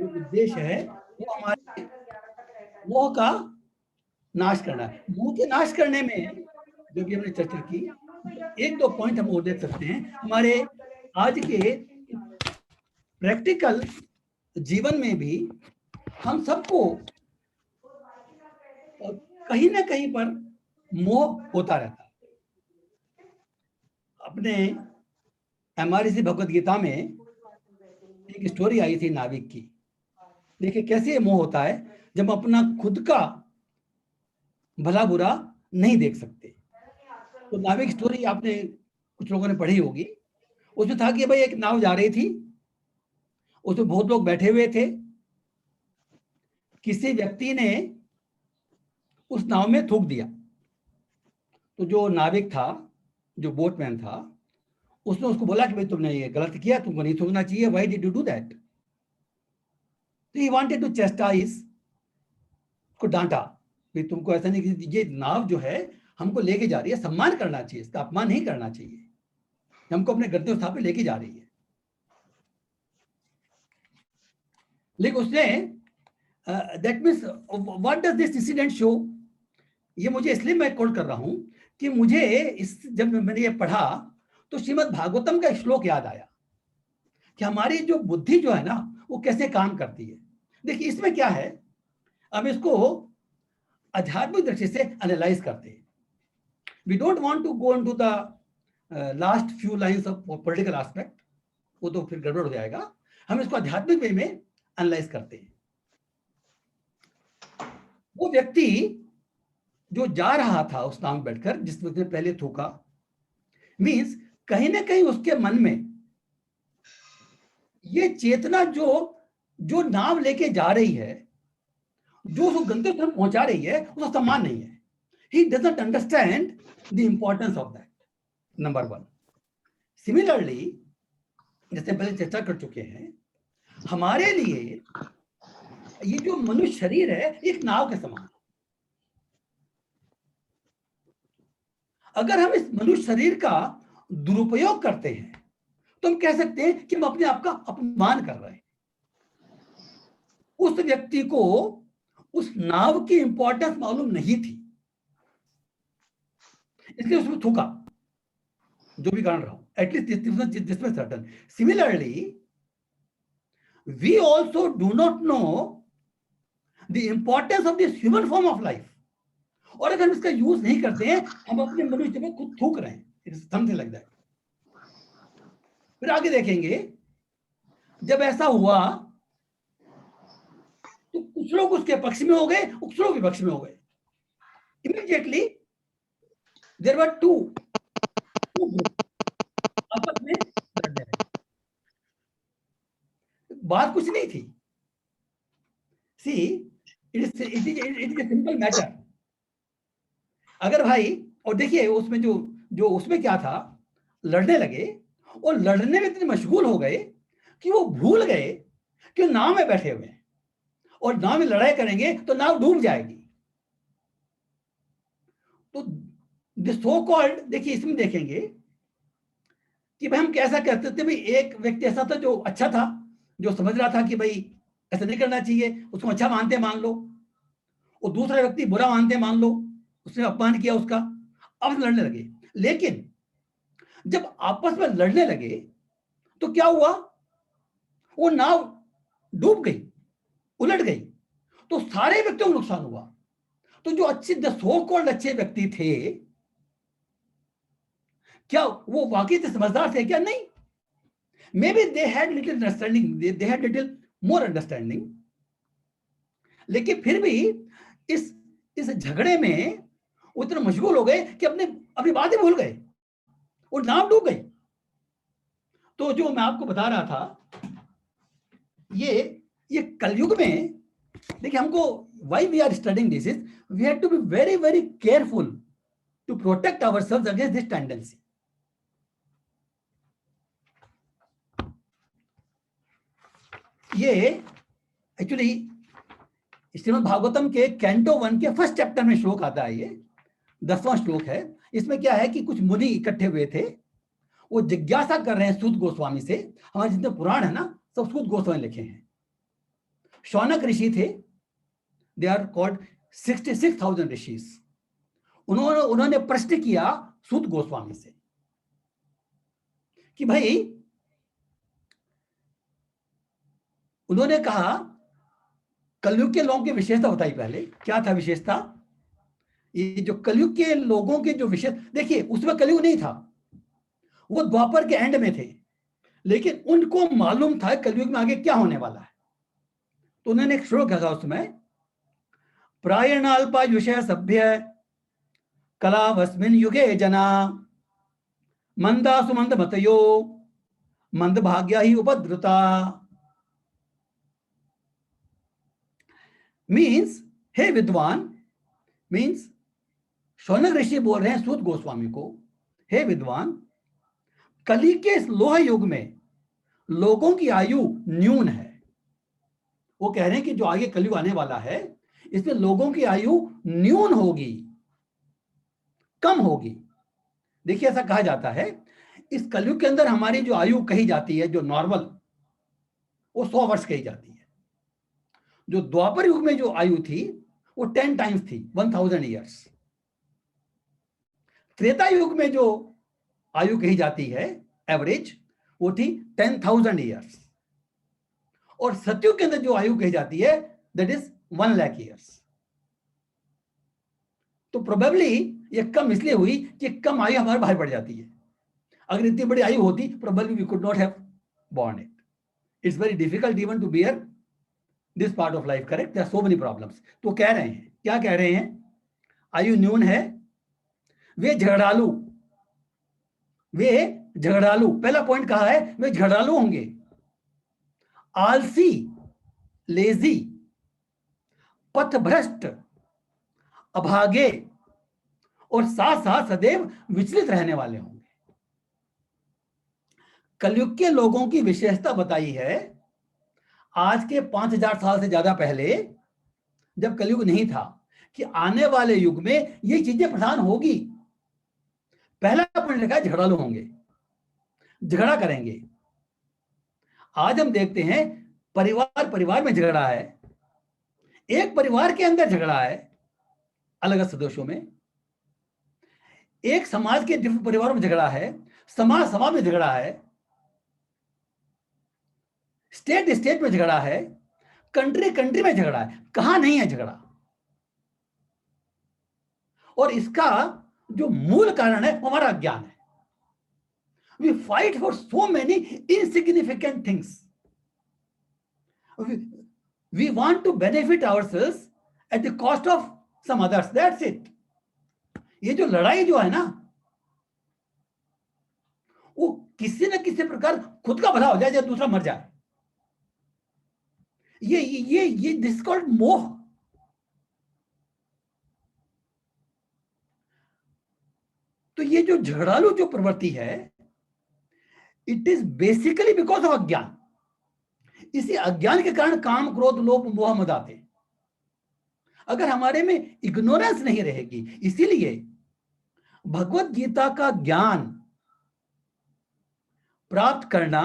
उद्देश्य है वो हमारे मोह का नाश करना है। मोह के नाश करने में जो भी हमने चर्चा की, एक दो पॉइंट हम और देख सकते हैं। हमारे आज के प्रैक्टिकल जीवन में भी हम सबको कहीं ना कहीं पर मोह होता रहता है। अपने MRC भगवत गीता में एक स्टोरी आई थी नाविक की। देखिए कैसे मोह होता है जब अपना खुद का भला बुरा नहीं देख सकते। तो नाविक स्टोरी आपने कुछ लोगों ने पढ़ी होगी। उसमें था कि भाई एक नाव जा रही थी, उसमें बहुत लोग बैठे हुए थे। किसी व्यक्ति ने उस नाव में थूक दिया, तो जो नाविक था, जो बोटमैन था, उसने उसको बोला कि भाई तुमने ये गलत किया, तुमको नहीं थूकना चाहिए, why did you do that. तो ही वांटेड टू चेस्टाइज, उसको डांटा, भाई तुमको ऐसा नहीं, ये नाव जो है हमको लेके जा रही है, सम्मान करना चाहिए, इसका अपमान नहीं करना चाहिए, हमको अपने गंतव्य स्थान पे लेके जा रही है। लेकिन उसने that means what does this incident show, ये मुझे इसलिए मैं कोट कर रहा हूं कि मुझे जब मैंने ये पढ़ा तो श्रीमद् भागवतम का श्लोक याद आया कि हमारी जो बुद्धि जो है ना वो कैसे काम करती है। देखिए इसमें क्या है, अब इसको आध्यात्मिक दृष्टि से एनालाइज करते हैं। We don't want to go into the last few lines of political aspect, वो तो फिर गड़बड़ हो जाएगा। हम इसको आध्यात्मिक वे में एनालाइज करते हैं। वो व्यक्ति जो जा रहा था उस नाव में बैठकर, जिस व्यक्ति ने पहले थूका, मीन्स कहीं ना कहीं उसके मन में ये चेतना जो नाव लेके जा रही है, जो उसको गंतव्य तक पहुंचा रही है, उसका सम्मान नहीं है। He doesn't understand the importance of that, number 1। Similarly जैसे पहले चर्चा कर चुके हैं, हमारे लिए ये जो मनुष्य शरीर है एक नाव के समान। अगर हम इस मनुष्य शरीर का दुरुपयोग करते हैं तो हम कह सकते हैं कि हम अपने आप का अपमान कर रहे हैं। उस व्यक्ति को उस नाव की इंपॉर्टेंस मालूम नहीं थी, इसलिए उसमें थूका, जो भी कारण रहा हो, एटलीस्ट जिसमें certain. Similarly we also do not know the importance of this human form of life, और अगर हम इसका यूज नहीं करते हैं, हम अपने मनुष्य में खुद थूक रहे हैं। It is something like that. फिर आगे देखेंगे, जब ऐसा हुआ तो कुछ लोग उसके पक्ष में हो गए, कुछ लोग विपक्ष में हो गए। Immediately there were two group आपस में लड़ने लगे। बात कुछ नहीं थी। See it is a simple matter. अगर भाई, और देखिए उसमें जो उसमें क्या था, लड़ने लगे और लड़ने में इतने मशगूल हो गए कि वो भूल गए कि नाव में बैठे हुए हैं, और नाव में लड़ाई करेंगे तो नाव डूब जाएगी। तो दिस सो कॉल्ड, देखिए इसमें देखेंगे कि भाई हम कैसा कहते थे, भाई एक व्यक्ति ऐसा था जो अच्छा था, जो समझ रहा था कि भाई ऐसा नहीं करना चाहिए, उसको अच्छा मानते मान लो, और दूसरा व्यक्ति बुरा मानते मान लो, उसने अपमान किया उसका, अब लड़ने लगे। लेकिन जब आपस में लड़ने लगे तो क्या हुआ, वो नाव डूब गई, उलट गई, तो सारे व्यक्तियों को नुकसान हुआ। तो जो अच्छे सो कॉल्ड अच्छे व्यक्ति थे, क्या वो वाकई से समझदार थे क्या? नहीं। May be they had little understanding, they had little more understanding, लेकिन फिर भी इस झगड़े में वो इतना मशगूल हो गए कि अपनी बात ही भूल गए, और नाव डूब गई। तो जो मैं आपको बता रहा था, ये कलयुग में देखिए, हमको why we are studying this is we have to be very very careful to protect ourselves against this tendency. ये एक्चुअली श्रीमद् भागवतम के कैंटो 1 के फर्स्ट चैप्टर में श्लोक आता है, ये 10वां श्लोक है। इसमें क्या है कि कुछ मुनि इकट्ठे हुए थे, वो जिज्ञासा कर रहे हैं सूत गोस्वामी से। हमारे जितने पुराण है ना, सब सूत गोस्वामी लिखे हैं। शौनक ऋषि थे, दे आर कॉल्ड 66,000 ऋषिस। उन्होंने प्रश्न किया सूत गोस्वामी से कि भाई, उन्होंने कहा कलयुग के लोगों की विशेषता बताई। पहले क्या था विशेषता? ये जो कलयुग के लोगों के जो विशेष, देखिए उसमें कलयुग नहीं था, वो द्वापर के एंड में थे, लेकिन उनको मालूम था कलयुग में आगे क्या होने वाला है। तो उन्होंने एक श्लोक कहा उसमें, प्रायणाल्पा विषय सभ्य कलावस्मिन युगे जना मंदासु मंद मतयो मंद भाग्या ही उपद्रुता। मीन्स, हे विद्वान, मीन्स शौनक ऋषि बोल रहे हैं सूत गोस्वामी को, हे विद्वान, कली के इस लोह युग में लोगों की आयु न्यून है। वो कह रहे हैं कि जो आगे कलयुग आने वाला है, इसमें लोगों की आयु न्यून होगी, कम होगी। देखिए ऐसा कहा जाता है, इस कलयुग के अंदर हमारी जो आयु कही जाती है, जो नॉर्मल, वो 100 वर्ष कही जाती है। जो द्वापर युग में जो आयु थी वो 10 टाइम्स थी, 1000 ईयर्स। त्रेता युग में जो आयु कही जाती है एवरेज, वो थी 10,000 ईयर्स। और सतयुग के अंदर जो आयु कही जाती है दैट इज 1 लाख ईयर्स। तो प्रोबेबली ये कम इसलिए हुई कि कम आयु हमारे बाहर पड़ जाती है। अगर इतनी बड़ी आयु होती, probably we could not have borne it. It's very difficult even to bear this part of life, correct? There are so many problems. तो कह रहे हैं, क्या कह रहे हैं? आयु न्यून है, वे झगड़ालू, पहला पॉइंट कहा है, वे झगड़ालू होंगे, आलसी, लेजी, पथभ्रष्ट, अभागे, और साथ साथ सदैव विचलित रहने वाले होंगे। कलयुग के लोगों की विशेषता बताई है। आज के 5000 साल से ज्यादा पहले, जब कलयुग नहीं था, कि आने वाले युग में ये चीजें प्रधान होगी। पहला पॉइंट लिखा है झगड़ालू होंगे, झगड़ा करेंगे। आज हम देखते हैं परिवार परिवार में झगड़ा है, एक परिवार के अंदर झगड़ा है अलग अलग सदस्यों में, एक समाज के परिवारों में झगड़ा है, समाज समाज में झगड़ा है, स्टेट स्टेट में झगड़ा है, कंट्री कंट्री में झगड़ा है। कहां नहीं है झगड़ा? और इसका जो मूल कारण है हमारा अज्ञान है। We fight for so many insignificant things. We want to benefit ourselves at the cost of some others, that's it. ये जो लड़ाई जो है ना, वो किसी न किसी प्रकार खुद का भला हो जाए या दूसरा मर जाए। ये दिस कॉल्ड मोह। तो ये जो झगड़ालू जो प्रवृत्ति है, it is basically because of अज्ञान। इसी अज्ञान के कारण काम क्रोध लोभ मोह मद आते। अगर हमारे में इग्नोरेंस नहीं रहेगी, इसीलिए भगवत गीता का ज्ञान प्राप्त करना,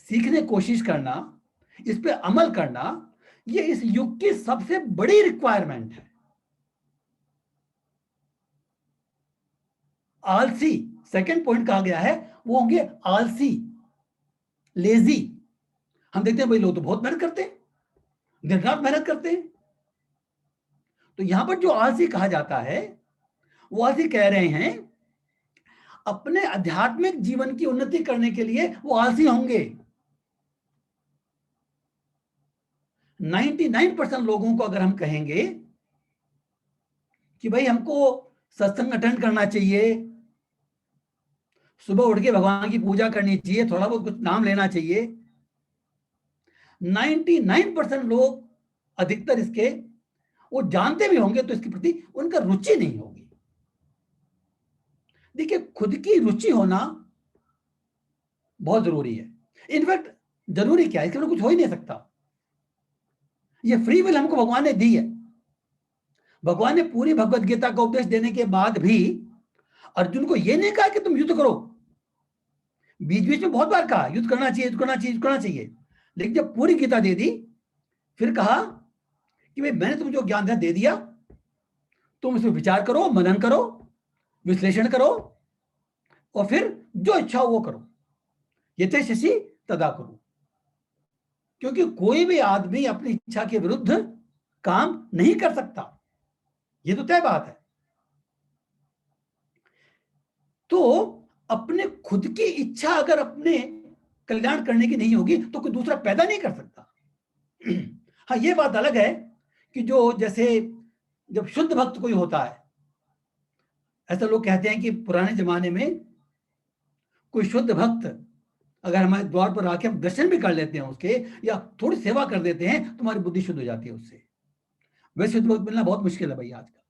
सीखने कोशिश करना, इस पे अमल करना, ये इस युग की सबसे बड़ी रिक्वायरमेंट है। आलसी, सेकंड पॉइंट कहा गया है, वो होंगे आलसी, लेजी। हम देखते हैं भाई लोग तो बहुत मेहनत करते हैं, दिन रात मेहनत करते हैं। तो यहां पर जो आलसी कहा जाता है, वो आलसी कह रहे हैं अपने आध्यात्मिक जीवन की उन्नति करने के लिए वो आलसी होंगे। 99% लोगों को अगर हम कहेंगे कि भाई हमको सत्संग अटेंड करना चाहिए, सुबह उठ के भगवान की पूजा करनी चाहिए, थोड़ा बहुत कुछ नाम लेना चाहिए, 99% लोग अधिकतर इसके वो जानते भी होंगे तो इसके प्रति उनका रुचि नहीं होगी। देखिए, खुद की रुचि होना बहुत जरूरी है। इनफैक्ट जरूरी क्या है, इसके बिना कुछ हो ही नहीं सकता। ये फ्री विल हमको भगवान ने दी है। भगवान ने पूरी भगवत गीता का उपदेश देने के बाद भी अर्जुन को यह नहीं कहा कि तुम युद्ध करो। बीच बीच में बहुत बार कहा युद्ध करना चाहिए, युद्ध करना चाहिए, युद्ध करना चाहिए। लेकिन जब पूरी गीता दे दी, फिर कहा कि भाई मैंने तुम जो ज्ञान दे दिया, तुम इसमें विचार करो, मनन करो, विश्लेषण करो, और फिर जो इच्छा हो वो करो। यथेच्छसि तदा करो। क्योंकि कोई भी आदमी अपनी इच्छा के विरुद्ध काम नहीं कर सकता, ये तो तय बात है। तो अपने खुद की इच्छा अगर अपने कल्याण करने की नहीं होगी तो कोई दूसरा पैदा नहीं कर सकता। हाँ, ये बात अलग है कि जो जैसे जब शुद्ध भक्त कोई होता है, ऐसा लोग कहते हैं कि पुराने जमाने में कोई शुद्ध भक्त अगर हमारे द्वार पर आके हम दर्शन भी कर लेते हैं उसके, या थोड़ी सेवा कर देते हैं, तो हमारी बुद्धि शुद्ध हो जाती है उससे। वैसे शुद्ध भक्त मिलना बहुत मुश्किल है भाई आज का।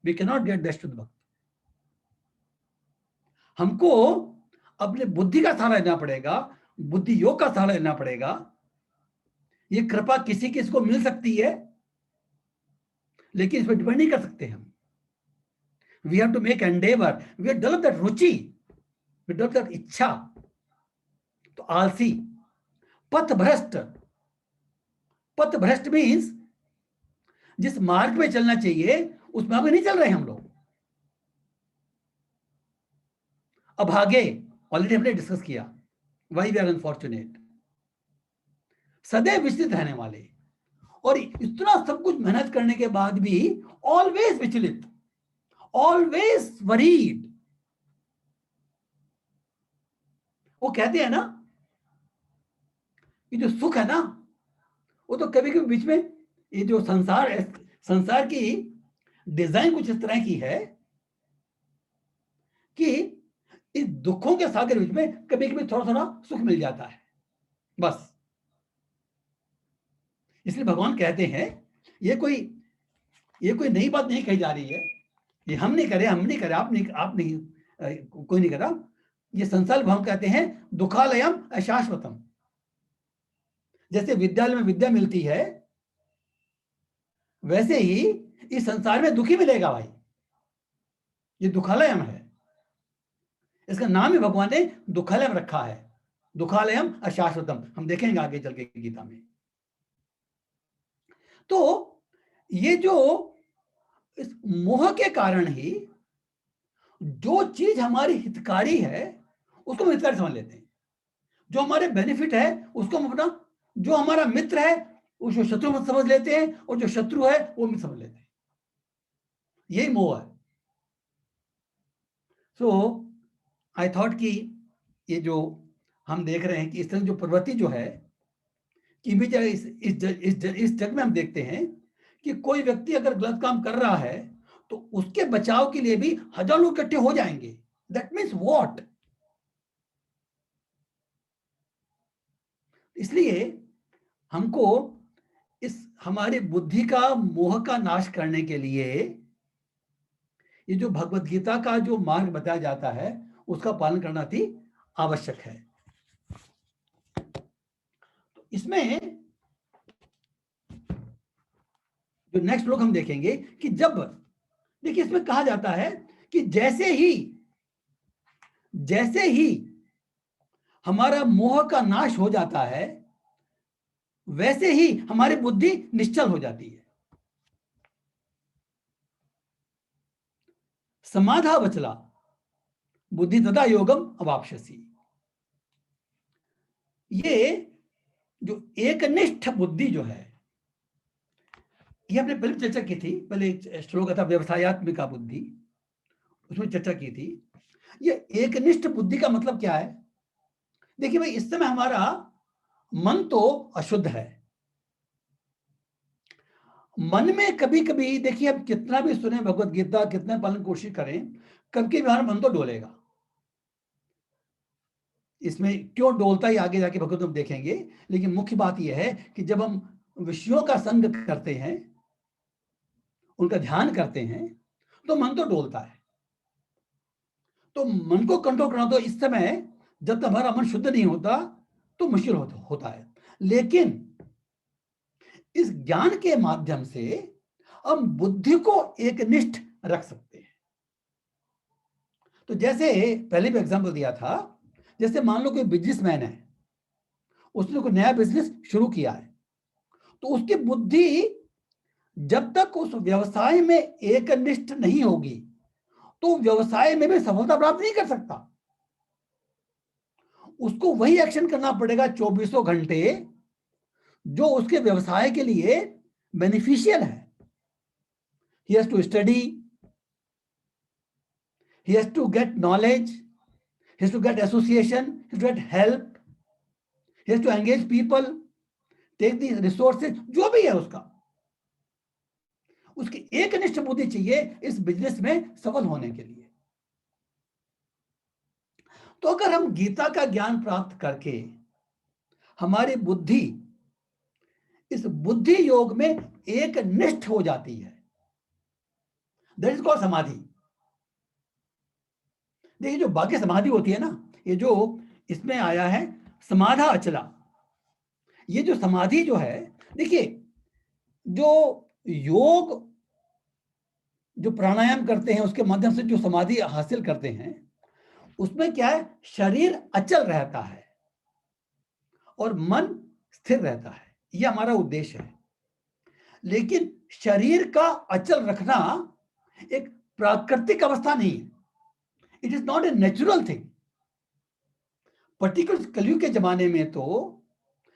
We can not get that shuddh bhakt. हमको अपने बुद्धि का सहारा लेना पड़ेगा, बुद्धि योग का सहारा लेना पड़ेगा। ये कृपा किसी किसी को मिल सकती है, लेकिन इस पर डिपेंड नहीं कर सकते हम। We have to make endeavour, we have develop that ruchi, we develop that ichchha. तो आलसी, पथ भ्रष्ट। पथ भ्रष्ट मीन्स जिस मार्ग पे चलना चाहिए उस मार्ग में नहीं चल रहे हम लोग। अभागे, ऑलरेडी हमने डिस्कस किया, वाई वी आर अनफॉर्चुनेट। सदैव विचलित रहने वाले, और इतना सब कुछ मेहनत करने के बाद भी ऑलवेज विचलित, ऑलवेज वरीड। वो कहते हैं ना कि जो सुख है ना, वो तो कभी कभी बीच में, ये जो संसार की डिजाइन कुछ इस तरह की है कि इस दुखों के सागर बीच में कभी कभी थोड़ा थोड़ा सुख मिल जाता है, बस। इसलिए भगवान कहते हैं ये कोई नई बात नहीं कही जा रही है, ये हम नहीं करे, आप नहीं, कोई नहीं करा। ये संसार भगवान कहते हैं दुखालयम अशाश्वतम। जैसे विद्यालय में विद्या मिलती है, वैसे ही इस संसार में दुखी मिलेगा भाई। ये दुखालयम है, इसका नाम ही भगवान ने दुखालयम रखा है। दुखालयम अशाश्वतम, हम देखेंगे आगे चल के गीता में। तो ये जो इस मोह के कारण ही जो चीज हमारी हितकारी है उसको हम हितकारी समझ लेते हैं, जो हमारे बेनिफिट है उसको हम अपना, जो हमारा मित्र है उसको शत्रु मत समझ लेते हैं, और जो शत्रु है वो मित्र समझ लेते हैं। यही मोह है। सो आई थॉट कि ये जो हम देख रहे हैं कि इस तरह जो प्रवृत्ति जो है कि भी इस जग में हम देखते हैं कि कोई व्यक्ति अगर गलत काम कर रहा है तो उसके बचाव के लिए भी हजारों लोग इकट्ठे हो जाएंगे। That means what? इसलिए हमको इस हमारी बुद्धि का मोह का नाश करने के लिए ये जो भगवत गीता का जो मार्ग बताया जाता है उसका पालन करना अति आवश्यक है। तो इसमें जो नेक्स्ट श्लोक हम देखेंगे कि जब, देखिए इसमें कहा जाता है कि जैसे ही हमारा मोह का नाश हो जाता है वैसे ही हमारी बुद्धि निश्चल हो जाती है। समाधा वचला बुद्धि तथा योगम अवाप्स्यसि। ये जो एकनिष्ठ बुद्धि जो है, ये हमने पहले चर्चा की थी, पहले एक श्लोक था व्यवसायत्मिका बुद्धि, उसमें चर्चा की थी। ये एकनिष्ठ बुद्धि का मतलब क्या है? देखिए भाई, इस समय हमारा मन तो अशुद्ध है। मन में कभी कभी, देखिए अब कितना भी सुने भगवत गीता, कितना पालन कोशिश करें, कभी कभी हमारा मन तो डोलेगा। इसमें क्यों डोलता है आगे जाके भगवत हम देखेंगे, लेकिन मुख्य बात यह है कि जब हम विषयों का संग करते हैं, उनका ध्यान करते हैं, तो मन तो डोलता है। तो मन को कंट्रोल करना तो इस समय जब तक हमारा मन शुद्ध नहीं होता तो मुश्किल होता है। लेकिन इस ज्ञान के माध्यम से हम बुद्धि को एकनिष्ठ रख सकते हैं। तो जैसे पहले भी एग्जांपल दिया था, जैसे मान लो कोई बिजनेसमैन है, उसने कोई नया बिजनेस शुरू किया है, तो उसकी बुद्धि जब तक उस व्यवसाय में एकनिष्ठ नहीं होगी तो व्यवसाय में भी सफलता प्राप्त नहीं कर सकता। उसको वही एक्शन करना पड़ेगा 24 घंटे जो उसके व्यवसाय के लिए बेनिफिशियल है। He has to study, he has to get knowledge, he has to get association, he has to get help, he has to engage people, take the resources, जो भी है उसकी एकनिष्ठ बुद्धि चाहिए इस बिजनेस में सफल होने के लिए। तो अगर हम गीता का ज्ञान प्राप्त करके हमारी बुद्धि इस बुद्धि योग में एकनिष्ठ हो जाती है, दैट इज कॉल्ड समाधि। देखिए जो बाकी समाधि होती है ना, ये जो इसमें आया है समाधा अचला, ये जो समाधि जो है, देखिए जो योग जो प्राणायाम करते हैं उसके माध्यम से जो समाधि हासिल करते हैं, उसमें क्या है, शरीर अचल रहता है और मन स्थिर रहता है। यह हमारा उद्देश्य है। लेकिन शरीर का अचल रखना एक प्राकृतिक अवस्था नहीं है, it is not a natural thing. Particular कलयुग के जमाने में तो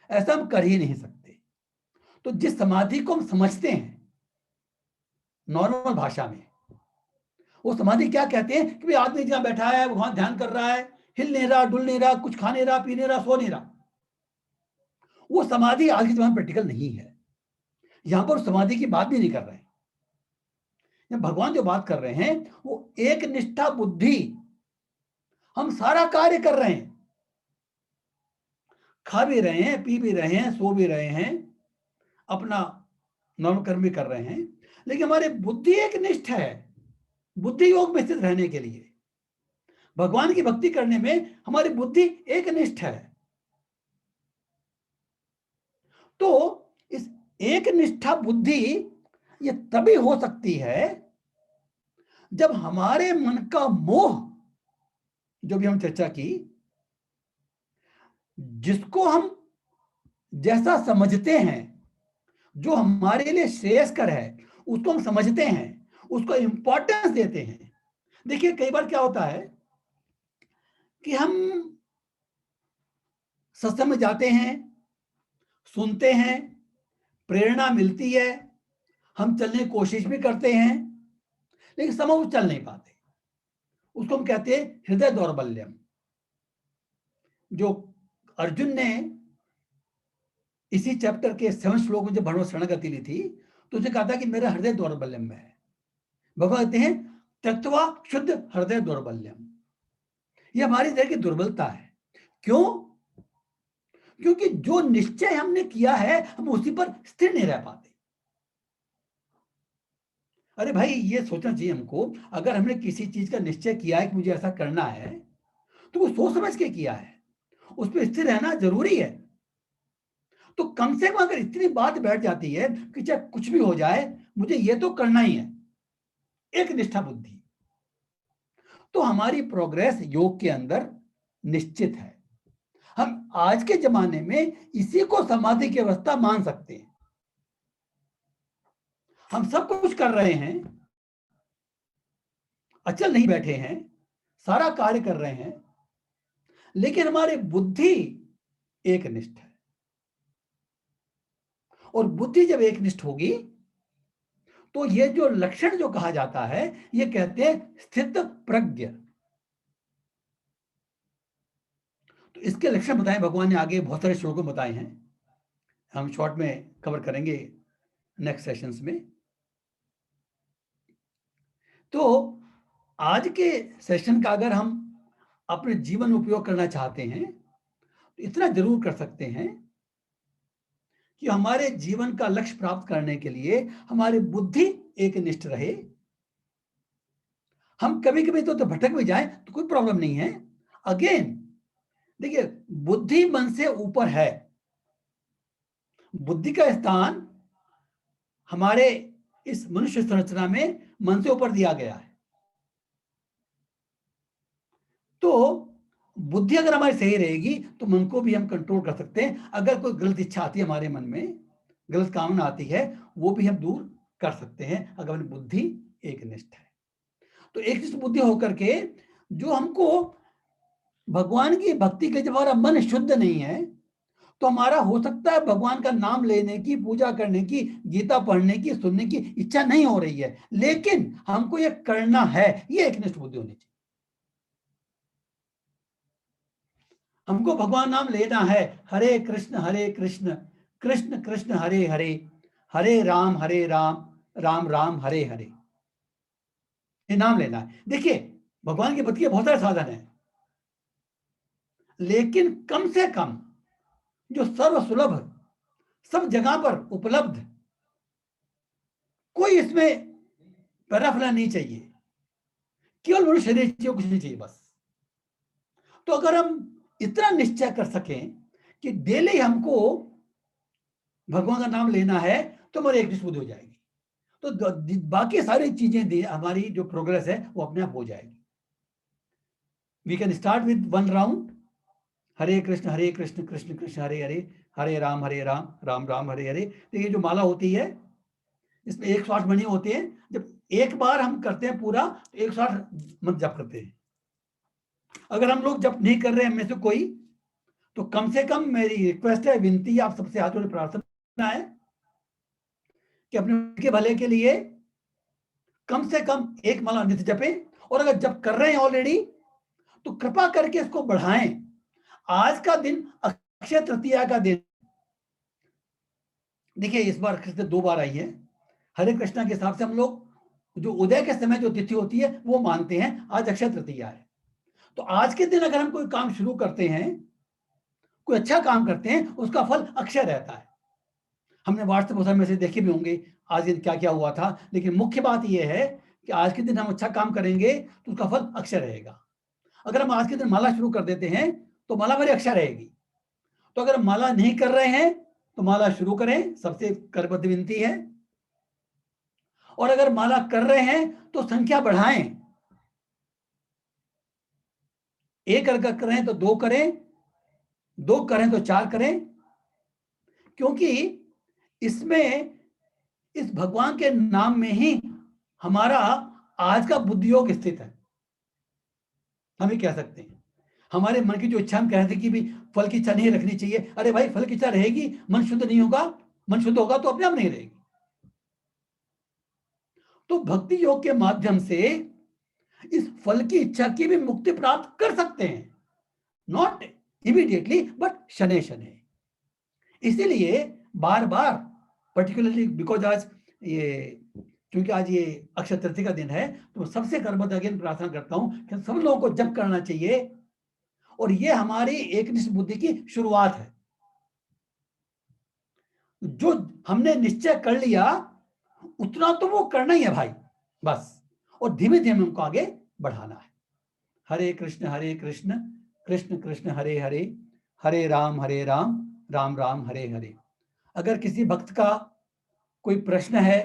ऐसा हम कर ही नहीं सकते। तो जिस समाधि को हम समझते हैं नॉर्मल भाषा में, वो समाधि क्या कहते हैं कि भाई आदमी जहां बैठा है वहां ध्यान कर रहा है, हिल नहीं रहा, डुल नहीं रहा, कुछ खा नहीं रहा, पी नहीं रहा, सो नहीं रहा, वो समाधि आज के जमाने में प्रैक्टिकल नहीं है। यहां पर समाधि की बात भी नहीं कर रहे हैं। भगवान जो बात कर रहे हैं वो एक निष्ठा बुद्धि, हम सारा कार्य कर रहे हैं, खा भी रहे हैं, पी भी रहे हैं, सो भी रहे हैं, अपना नॉर्मल कर्म भी कर रहे हैं, लेकिन हमारी बुद्धि एक निष्ठ है बुद्धि योग में स्थित रहने के लिए। भगवान की भक्ति करने में हमारी बुद्धि एक निष्ठ है। तो इस एक निष्ठा बुद्धि ये तभी हो सकती है जब हमारे मन का मोह, जो भी हम चर्चा की, जिसको हम जैसा समझते हैं, जो हमारे लिए श्रेयस्कर है, उसको हम समझते हैं, उसको इंपॉर्टेंस देते हैं। देखिए कई बार क्या होता है कि हम सत्संग में जाते हैं, सुनते हैं, प्रेरणा मिलती है, हम चलने की कोशिश भी करते हैं, लेकिन समझ चल नहीं पाते। उसको हम कहते हैं हृदय दौर्बल्यम। जो अर्जुन ने इसी चैप्टर के 7 श्लोक में जब भगवत शरणागति ली थी, तो उसने कहा था कि मेरा हृदय दौर्बल्यम में है। भगवान कहते हैं त्यक्त्वा शुद्ध हृदय दौर्बल्यम। ये हमारी हृदय की दुर्बलता है। क्यों? क्योंकि जो निश्चय हमने किया है, हम उसी पर स्थिर नहीं रह पाते। अरे भाई, ये सोचना चाहिए हमको, अगर हमने किसी चीज का निश्चय किया है कि मुझे ऐसा करना है, तो वो सोच समझ के किया है, उस पर स्थिर रहना जरूरी है। तो कम से कम अगर इतनी बात बैठ जाती है कि चाहे कुछ भी हो जाए, मुझे ये तो करना ही है, एक निष्ठा बुद्धि, तो हमारी प्रोग्रेस योग के अंदर निश्चित है। हम आज के जमाने में इसी को समाधि की अवस्था मान सकते हैं। हम सब कुछ कर रहे हैं, अचल नहीं बैठे हैं, सारा कार्य कर रहे हैं, लेकिन हमारी बुद्धि एकनिष्ठ है। और बुद्धि जब एकनिष्ठ होगी, तो ये जो लक्षण जो कहा जाता है, ये कहते हैं स्थित प्रज्ञ। तो इसके लक्षण बताए भगवान ने आगे बहुत सारे श्लोकों में बताए हैं, हम शॉर्ट में कवर करेंगे नेक्स्ट सेशंस में। तो आज के सेशन का अगर हम अपने जीवन में उपयोग करना चाहते हैं, तो इतना जरूर कर सकते हैं कि हमारे जीवन का लक्ष्य प्राप्त करने के लिए हमारी बुद्धि एकनिष्ठ रहे। हम कभी कभी तो भटक भी जाए तो कोई प्रॉब्लम नहीं है। अगेन देखिए, बुद्धि मन से ऊपर है। बुद्धि का स्थान हमारे इस मनुष्य संरचना में मन से ऊपर दिया गया है। तो बुद्धि अगर हमारी सही रहेगी तो मन को भी हम कंट्रोल कर सकते हैं। अगर कोई गलत इच्छा आती है हमारे मन में, गलत कामना आती है, वो भी हम दूर कर सकते हैं अगर हमारी बुद्धि एकनिष्ठ है। तो एकनिष्ठ बुद्धि होकर के जो हमको भगवान की भक्ति के, जब हमारा मन शुद्ध नहीं है, तो हमारा हो सकता है भगवान का नाम लेने की, पूजा करने की, गीता पढ़ने की, सुनने की इच्छा नहीं हो रही है, लेकिन हमको ये करना है, ये एकनिष्ठ बुद्धि होनी चाहिए। हमको भगवान नाम लेना है, हरे कृष्ण कृष्ण कृष्ण हरे हरे, हरे राम राम राम हरे हरे, ये नाम लेना है। देखिए भगवान की भक्ति के बहुत सारे साधन हैं, लेकिन कम से कम जो सर्व सुलभ, सब जगह पर उपलब्ध, कोई इसमें पैराफिना नहीं चाहिए, केवल मनुष्य शरीर चाहिए, कुछ नहीं चाहिए बस। तो अगर हम इतना निश्चय कर सकें कि डेली हमको भगवान का नाम लेना है, तो हमारी एक बुद्धि हो जाएगी। तो बाकी सारी चीजें हमारी जो प्रोग्रेस है वो अपने आप हो जाएगी। We can start with 1 round, Hare Krishna Krishna Krishna Hare Hare, Hare Rama Rama Rama Hare Hare. तो ये जो माला होती है, इसमें 108 मणि होते हैं। जब एक बार हम करते हैं पूरा, तो 108 मंत्र जप करते हैं। अगर हम लोग जप नहीं कर रहे हैं में से कोई, तो कम से कम मेरी रिक्वेस्ट है, विनती है, आप सबसे हाथ जोड़े प्रार्थना है कि अपने के भले के लिए कम से कम एक माला नित्य जपें। और अगर जप कर रहे हैं ऑलरेडी, तो कृपा करके इसको बढ़ाएं। आज का दिन अक्षय तृतीया का दिन, देखिए इस बार कृष्ण 2 बार आई है। हरे कृष्णा के हिसाब से हम लोग जो उदय के समय जो तिथि होती है वो मानते हैं, आज अक्षय तृतीया है। तो आज के दिन अगर हम कोई काम शुरू करते हैं, कोई अच्छा काम करते हैं, उसका फल अक्षय रहता है। हमने व्हाट्सएप में से देखे भी होंगे आज दिन क्या क्या हुआ था, लेकिन मुख्य बात यह है कि आज के दिन हम अच्छा काम करेंगे तो उसका फल अक्षय रहेगा। अगर हम आज के दिन माला शुरू कर देते हैं तो माला हमारी अक्षय रहेगी। तो अगर माला नहीं कर रहे हैं तो माला शुरू करें, सबसे करबद्ध विनती है। और अगर माला कर रहे हैं तो संख्या बढ़ाएं, एक अगर कर रहे हैं तो 2 करें, 2 करें तो 4 करें, क्योंकि इसमें, इस भगवान के नाम में ही हमारा आज का बुद्धि योग स्थित है। हम ये कह सकते हैं, हमारे मन की जो इच्छा, हम कह रहे थे कि भी फल की इच्छा नहीं रखनी चाहिए, अरे भाई फल की इच्छा रहेगी, मन शुद्ध नहीं होगा, मन शुद्ध होगा तो अपने आप नहीं रहेगी। तो भक्ति योग के माध्यम से इस फल की इच्छा की भी मुक्ति प्राप्त कर सकते हैं, नॉट इमीडिएटली बट शनै शनै। इसीलिए बार बार, पर्टिकुलरली बिकॉज आज ये, क्योंकि आज ये अक्षय तृतीया का दिन है, तो सबसे कर्मठ अगेन प्रार्थना करता हूं कि सब लोगों को जप करना चाहिए, और ये हमारी एकनिष्ठ बुद्धि की शुरुआत है। जो हमने निश्चय कर लिया उतना तो वो करना ही है भाई, बस, और धीमे धीमे हमको आगे बढ़ाना है। हरे कृष्ण कृष्ण कृष्ण हरे हरे, हरे राम राम राम हरे हरे। अगर किसी भक्त का कोई प्रश्न है,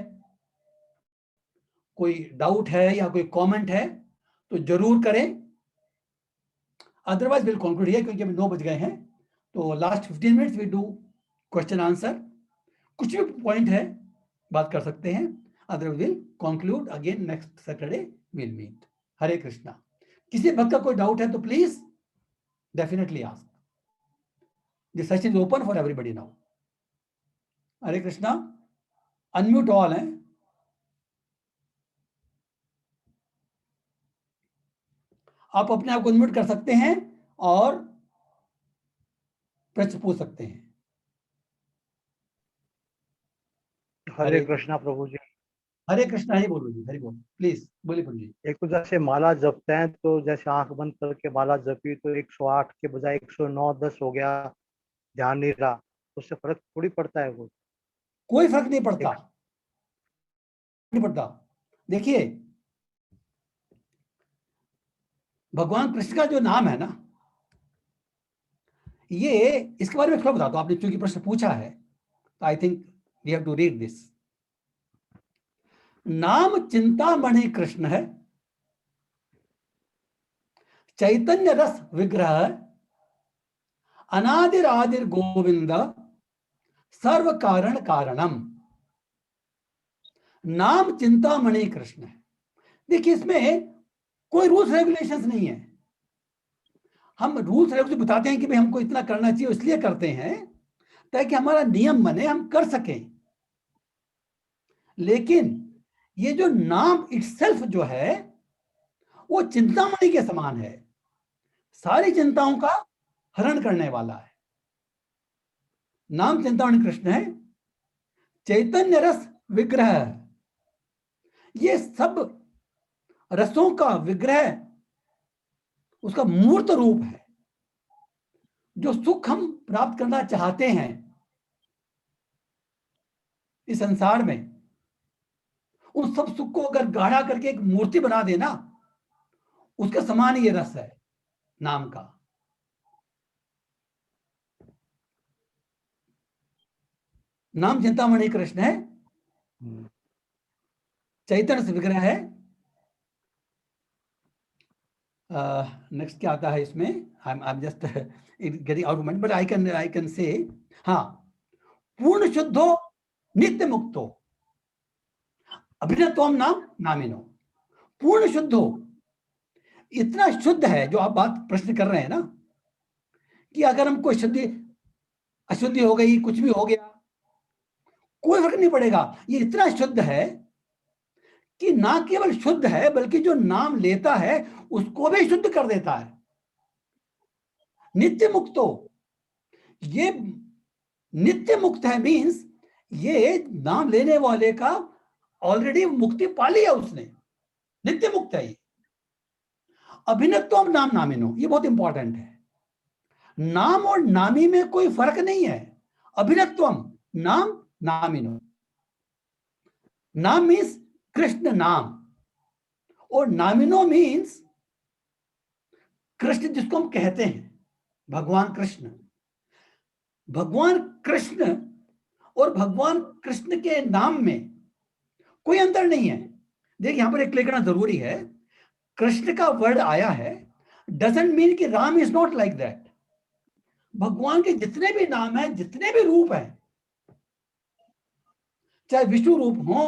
कोई डाउट है या कोई कमेंट है तो जरूर करें, अदरवाइज विल कंक्लूड हियर, क्योंकि अभी 9 बज गए हैं। तो last 15 minutes we do question answer, कुछ भी पॉइंट है बात कर सकते हैं, otherwise will conclude again next Saturday will meet. Hare Krishna. किसी भक्त का कोई डाउट है तो please definitely ask, this session is open for everybody now. Hare Krishna. Unmute all है, आप अपने आप को अनम्यूट कर सकते हैं और प्रश्न पूछ सकते हैं। हरे कृष्णा प्रभु जी। हरे कृष्णा ही बोलो जी, हरि बोल, प्लीज बोलिए प्रभु जी। एक तो जैसे माला जपते हैं, तो जैसे आंख बंद करके माला जपी तो 108 के बजाय 109 10 हो गया, ध्यान नहीं रहा, उससे फर्क थोड़ी पड़ता है। कोई फर्क नहीं पड़ता, नहीं पड़ता। देखिए भगवान कृष्ण का जो नाम है ना, ये, इसके बारे में थोड़ा बता दो, आपने क्योंकि प्रश्न पूछा है, तो I think we have to read this. नाम चिंतामणि कृष्ण है, चैतन्य रस विग्रह, अनादिर आदिर गोविंद, सर्व कारण कारणम। नाम चिंतामणि कृष्ण है। देखिए इसमें कोई रूल्स रेगुलेशंस नहीं है। हम रूल्स रेगुलेशन बताते हैं कि भाई हमको इतना करना चाहिए, इसलिए करते हैं ताकि हमारा नियम बने, हम कर सकें। लेकिन ये जो नाम इटसेल्फ जो है वो चिंतामणि के समान है, सारी चिंताओं का हरण करने वाला है। नाम चिंतामणि कृष्ण है, चैतन्य रस विग्रह, ये सब रसों का विग्रह, उसका मूर्त रूप है। जो सुख हम प्राप्त करना चाहते हैं इस संसार में, उन सब सुख को अगर गाढ़ा करके एक मूर्ति बना देना, उसके समान ये रस है नाम का। नाम चिंतामणि कृष्ण है, चैतन्य से विग्रह है। नेक्स्ट क्या आता है इसमें, I am just getting out of mind, but I can say, हाँ, पूर्ण शुद्धो नित्य मुक्तो अभिन्नत्वम नाम नामिनो। पूर्ण शुद्ध हो, इतना शुद्ध है, जो आप बात प्रश्न कर रहे हैं ना, कि अगर हमको शुद्धि अशुद्धि हो गई, कुछ भी हो गया, कोई फर्क नहीं पड़ेगा। ये इतना शुद्ध है कि ना केवल शुद्ध है बल्कि जो नाम लेता है उसको भी शुद्ध कर देता है। नित्य मुक्तो, ये नित्य मुक्त है, मीन्स ये नाम लेने वाले का ऑलरेडी मुक्ति पा लिया उसने, नित्य मुक्त है ये। अभिन्नत्वम नाम नामिनो, ये बहुत इंपॉर्टेंट है। नाम और नामी में कोई फर्क नहीं है। अभिन्नत्वम नाम नामिनो, नाम मीन्स कृष्ण नाम, और नामिनो मीन्स कृष्ण, जिसको हम कहते हैं भगवान कृष्ण। भगवान कृष्ण और भगवान कृष्ण के नाम में कोई अंतर नहीं है। देखिए यहां पर एक क्लिक करना जरूरी है। कृष्ण का वर्ड आया है डजंट मीन कि Ram is not like that. भगवान के जितने भी नाम हैं, जितने भी रूप हैं, चाहे विष्णु रूप हो,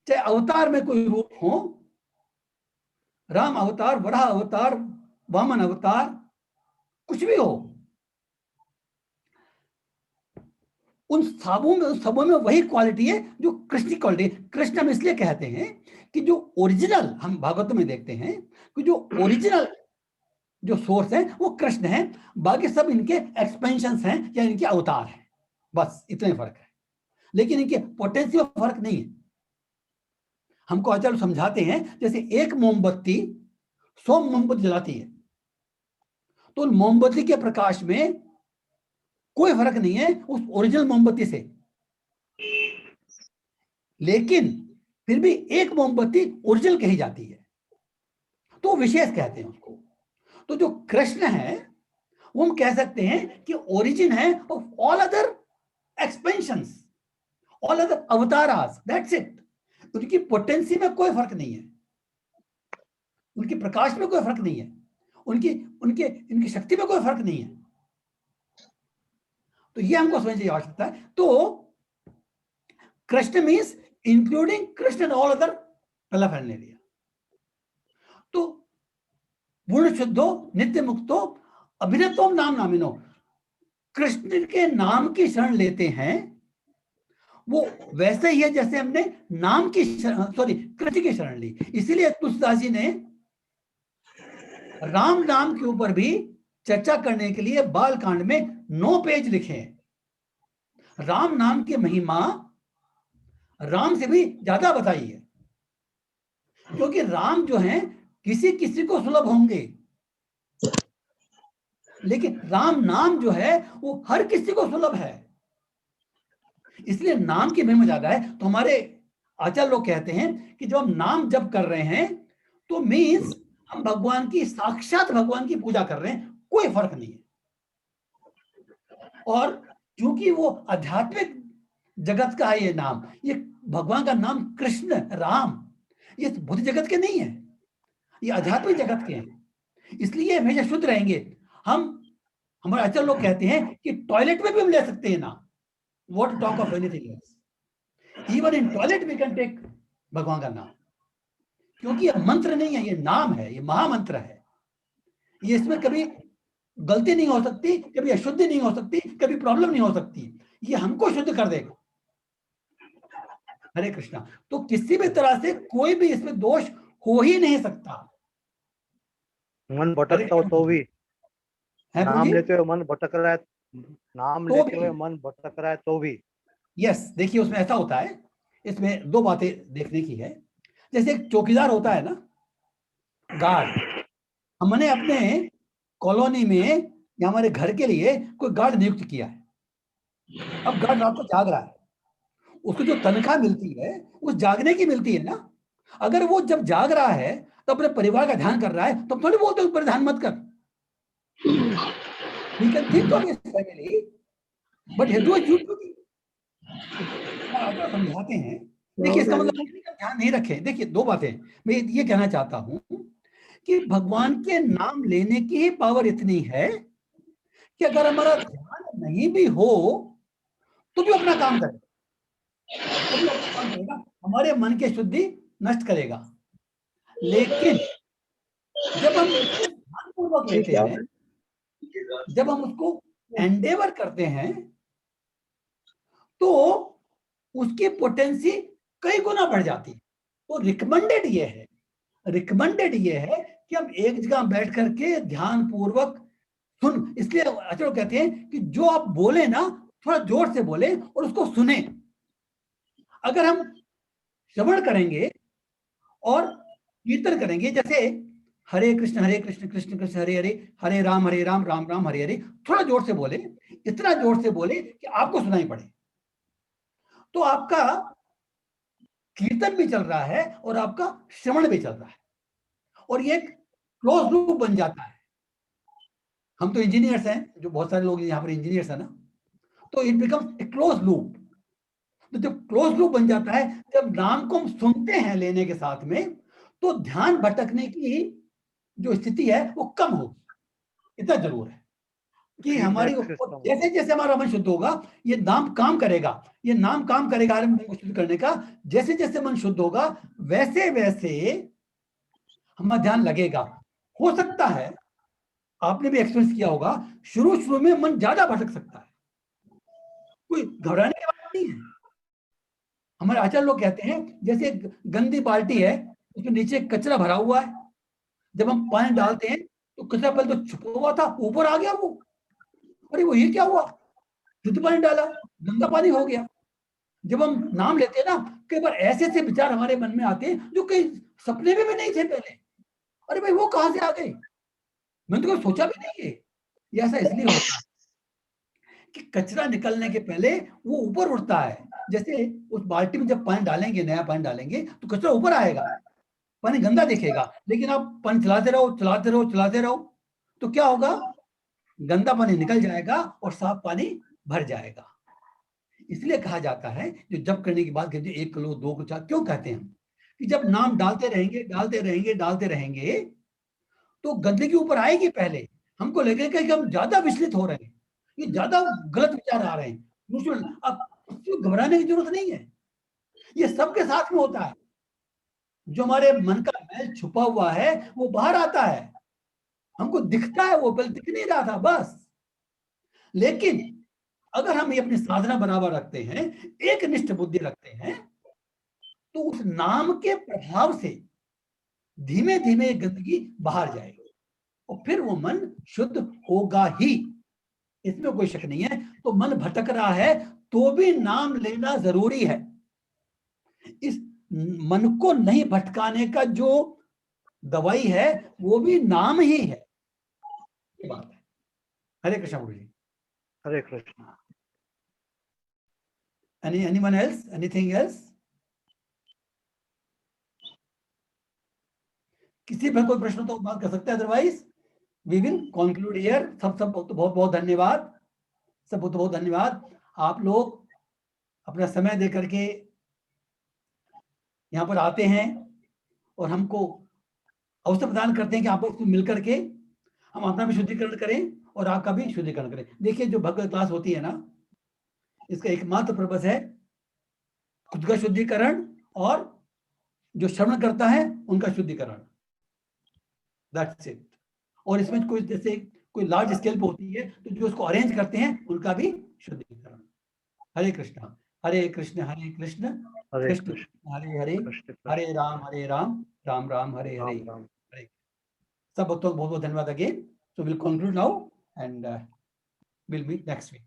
चाहे अवतार में कोई रूप हो, राम अवतार, वराह अवतार, वामन अवतार, कुछ भी हो, उन सबों में वही क्वालिटी है जो कृष्ण की क्वालिटी है। कृष्ण हम इसलिए कहते हैं कि जो ओरिजिनल, हम भागवत में देखते हैं कि जो ओरिजिनल जो सोर्स है वो कृष्ण है, बाकी सब इनके एक्सपेंशंस हैं या इनके अवतार हैं, बस इतने फर्क है। लेकिन इनके पोटेंशियल फर्क नहीं है। हमको आचार्य समझाते हैं जैसे एक मोमबत्ती 100 मोमबत्ती जलाती है, तो उन मोमबत्ती के प्रकाश में कोई फर्क नहीं है उस ओरिजिनल मोमबत्ती से, लेकिन फिर भी एक मोमबत्ती ओरिजिनल कही जाती है, तो विशेष कहते हैं उसको। तो जो कृष्ण है वो हम कह सकते हैं कि ओरिजिन है of all other expansions, all other avataras, that's it. उनकी पोटेंसी में कोई फर्क नहीं है, उनके प्रकाश में कोई फर्क नहीं है, उनकी उनके इनकी शक्ति में कोई फर्क नहीं है। तो ये हमको समझने की आवश्यकता है। तो Krishna means including Krishna and all other paraphernalia. तो पूर्ण शुद्धो नित्य मुक्तो अभिनतोम नाम नामिनो, कृष्ण के नाम की शरण लेते हैं वो वैसे ही है जैसे हमने नाम की कृष्ण की शरण ली। इसीलिए तुलसीदास जी ने राम नाम के ऊपर भी चर्चा करने के लिए बाल कांड में 9 पेज लिखे हैं। राम नाम की महिमा राम से भी ज्यादा बताई है, क्योंकि राम जो है किसी किसी को सुलभ होंगे, लेकिन राम नाम जो है वो हर किसी को सुलभ है, इसलिए नाम की महिमा ज्यादा है। तो हमारे आचार्य लोग कहते हैं कि जब हम नाम जप कर रहे हैं तो मीन्स हम भगवान की, साक्षात भगवान की पूजा कर रहे हैं, कोई फर्क नहीं है। और क्योंकि वो आध्यात्मिक जगत का है ये नाम, ये भगवान का नाम कृष्ण राम, ये बुद्ध जगत के नहीं है, ये आध्यात्मिक जगत के हैं, इसलिए हमेशा शुद्ध रहेंगे। हमारे आचार्य लोग कहते हैं कि टॉयलेट में भी हम ले सकते हैं नाम, what talk of anything else, even in toilet we can take भगवान का नाम, क्योंकि ये मंत्र नहीं है, ये नाम है, ये महामंत्र है। ये इसमें कभी गलती नहीं हो सकती, कभी अशुद्धि नहीं हो सकती, कभी प्रॉब्लम नहीं हो सकती, ये हमको शुद्ध कर देगा। हरे कृष्णा। तो किसी भी तरह से कोई भी इसमें दोष हो ही नहीं सकता। मन भटकता हो तो भी, है नाम लेते हुए मन भटक रहा है, नाम तो लेते भी। हुए मन भटक रहा है तो भी। यस, देखिए उसमें ऐसा होता है, इसमें 2 बातें देखने की है। जैसे एक चौकीदार होता है ना, गार्ड, हमने अपने कॉलोनी में या हमारे घर के लिए कोई गार्ड नियुक्त किया है। अब गार्ड रात को जाग रहा है, उसको जो तनख्वाह मिलती है उस जागने की मिलती है ना। अगर वो जब जाग रहा है तो अपने परिवार का ध्यान कर रहा है, तो हम थोड़ी बोलते उस पर ध्यान मत कर। We can think of his family, but he do his duty. समझाते हैं। देखिए इसका मतलब ध्यान नहीं रखे। देखिए 2 बातें मैं ये कहना चाहता हूं कि भगवान के नाम लेने की ही पावर इतनी है कि अगर हमारा ध्यान नहीं भी हो तो भी अपना काम करेगा, तो भी अपना काम करेगा, हमारे मन की शुद्धि नष्ट करेगा। लेकिन जब हम ध्यानपूर्वक लेते हैं, जब हम उसको एंडेवर करते हैं, तो उसकी पोटेंसी कई गुना बढ़ जाती है। तो रिकमेंडेड ये है कि हम एक जगह बैठ करके ध्यान पूर्वक सुन। इसलिए आचार्य कहते हैं कि जो आप बोले ना, थोड़ा जोर से बोले और उसको सुने। अगर हम श्रवण करेंगे और कीर्तन करेंगे, जैसे हरे कृष्ण कृष्ण कृष्ण हरे हरे, हरे राम राम राम हरे हरे, थोड़ा जोर से बोले, इतना जोर से बोले कि आपको सुनाई पड़े, तो आपका कीर्तन भी चल रहा है और आपका श्रवण भी चल रहा है, और ये एक क्लोज लूप बन जाता है। हम तो इंजीनियर्स हैं, जो बहुत सारे लोग यहाँ पर इंजीनियर्स हैं ना, तो it becomes a close loop. तो जब क्लोज लूप बन जाता है, जब नाम को हम सुनते हैं लेने के साथ में, तो ध्यान भटकने की जो स्थिति है वो कम होगी। इतना जरूर है कि हमारी, Feedback system होगा। जैसे जैसे हमारा मन शुद्ध होगा, ये नाम काम करेगा, ये नाम काम करेगा हमारे मन को शुद्ध करने का। जैसे जैसे मन शुद्ध होगा, वैसे वैसे हमारा ध्यान लगेगा। हो सकता है, आपने भी एक्सपीरियंस किया होगा, शुरू शुरू में मन ज्यादा भटक सकता है, कोई घबराने की बात नहीं है। हमारे आचार्य लोग कहते हैं, जैसे एक गंदी बाल्टी है, उसके नीचे कचरा भरा हुआ है, जब हम पानी डालते हैं तो कचरा पहले तो छुपा हुआ था, ऊपर आ गया वो, अरे वो ये क्या हुआ, शुद्ध पानी डाला, गंदा पानी हो गया। जब हम नाम लेते हैं ना, कई बार ऐसे ऐसे विचार हमारे मन में आते हैं जो कई सपने में भी नहीं थे पहले। अरे भाई वो कहां से आ गए, मैंने तो कभी सोचा भी नहीं है। ये ऐसा इसलिए होता है कि कचरा निकलने के पहले वो ऊपर उठता है। जैसे उस बाल्टी में जब पानी डालेंगे, नया पानी डालेंगे, तो कचरा ऊपर आएगा, पानी गंदा दिखेगा। लेकिन आप पानी चलाते रहो चलाते रहो चलाते रहो, तो क्या होगा, गंदा पानी निकल जाएगा और साफ पानी भर जाएगा। इसलिए कहा जाता है, जो जप करने की बात कहते हैं, 1 किलो 2 किलो 4, क्यों कहते हैं हम, कि जब नाम डालते रहेंगे डालते रहेंगे डालते रहेंगे, तो गंदगी ऊपर आएगी। पहले हमको लगेगा कि हम ज्यादा विचलित हो रहे हैं, ये ज्यादा गलत विचार आ रहे हैं, दूसरे, अब घबराने की जरूरत नहीं है, ये सबके साथ में होता है। जो हमारे मन का मैल छुपा हुआ है वो बाहर आता है, हमको दिखता है, वो पहले दिख नहीं रहा था बस। लेकिन अगर हम ये अपनी साधना बराबर रखते हैं, एक निष्ठ बुद्धि रखते हैं, तो उस नाम के प्रभाव से धीमे धीमे गंदगी बाहर जाएगी और फिर वो मन शुद्ध होगा ही, इसमें कोई शक नहीं है। तो मन भटक रहा है तो भी नाम लेना जरूरी है। इस मन को नहीं भटकाने का जो दवाई है वो भी नाम ही है, ये बात है। हरे कृष्ण गुरु जी। हरे Krishna. anyone else, anything else? किसी पर कोई प्रश्न तो बात कर सकते हैं, otherwise we will conclude here. सब बहुत बहुत धन्यवाद, सब बहुत बहुत धन्यवाद। आप लोग अपना समय दे करके यहाँ पर आते हैं और हमको अवसर प्रदान करते हैं कि आप लोग मिल करके हम अपना भी शुद्धिकरण करें और आपका भी शुद्धिकरण करें। देखिए, जो भगवत क्लास होती है ना, इसका एकमात्र पर्पस है खुद का शुद्धिकरण और जो श्रवण करता है उनका शुद्धिकरण, दैट्स इट। और इसमें कोई जैसे कोई लार्ज स्केल पे होती है तो जो उसको अरेंज करते हैं उनका भी शुद्धिकरण। हरे कृष्ण हरे कृष्ण हरे कृष्ण कृष्ण हरे हरे, कृष्ण हरे राम राम राम हरे हरे। राम राम। हरे। सब भक्तों को बहुत बहुत धन्यवाद again. So will conclude now and will meet next week.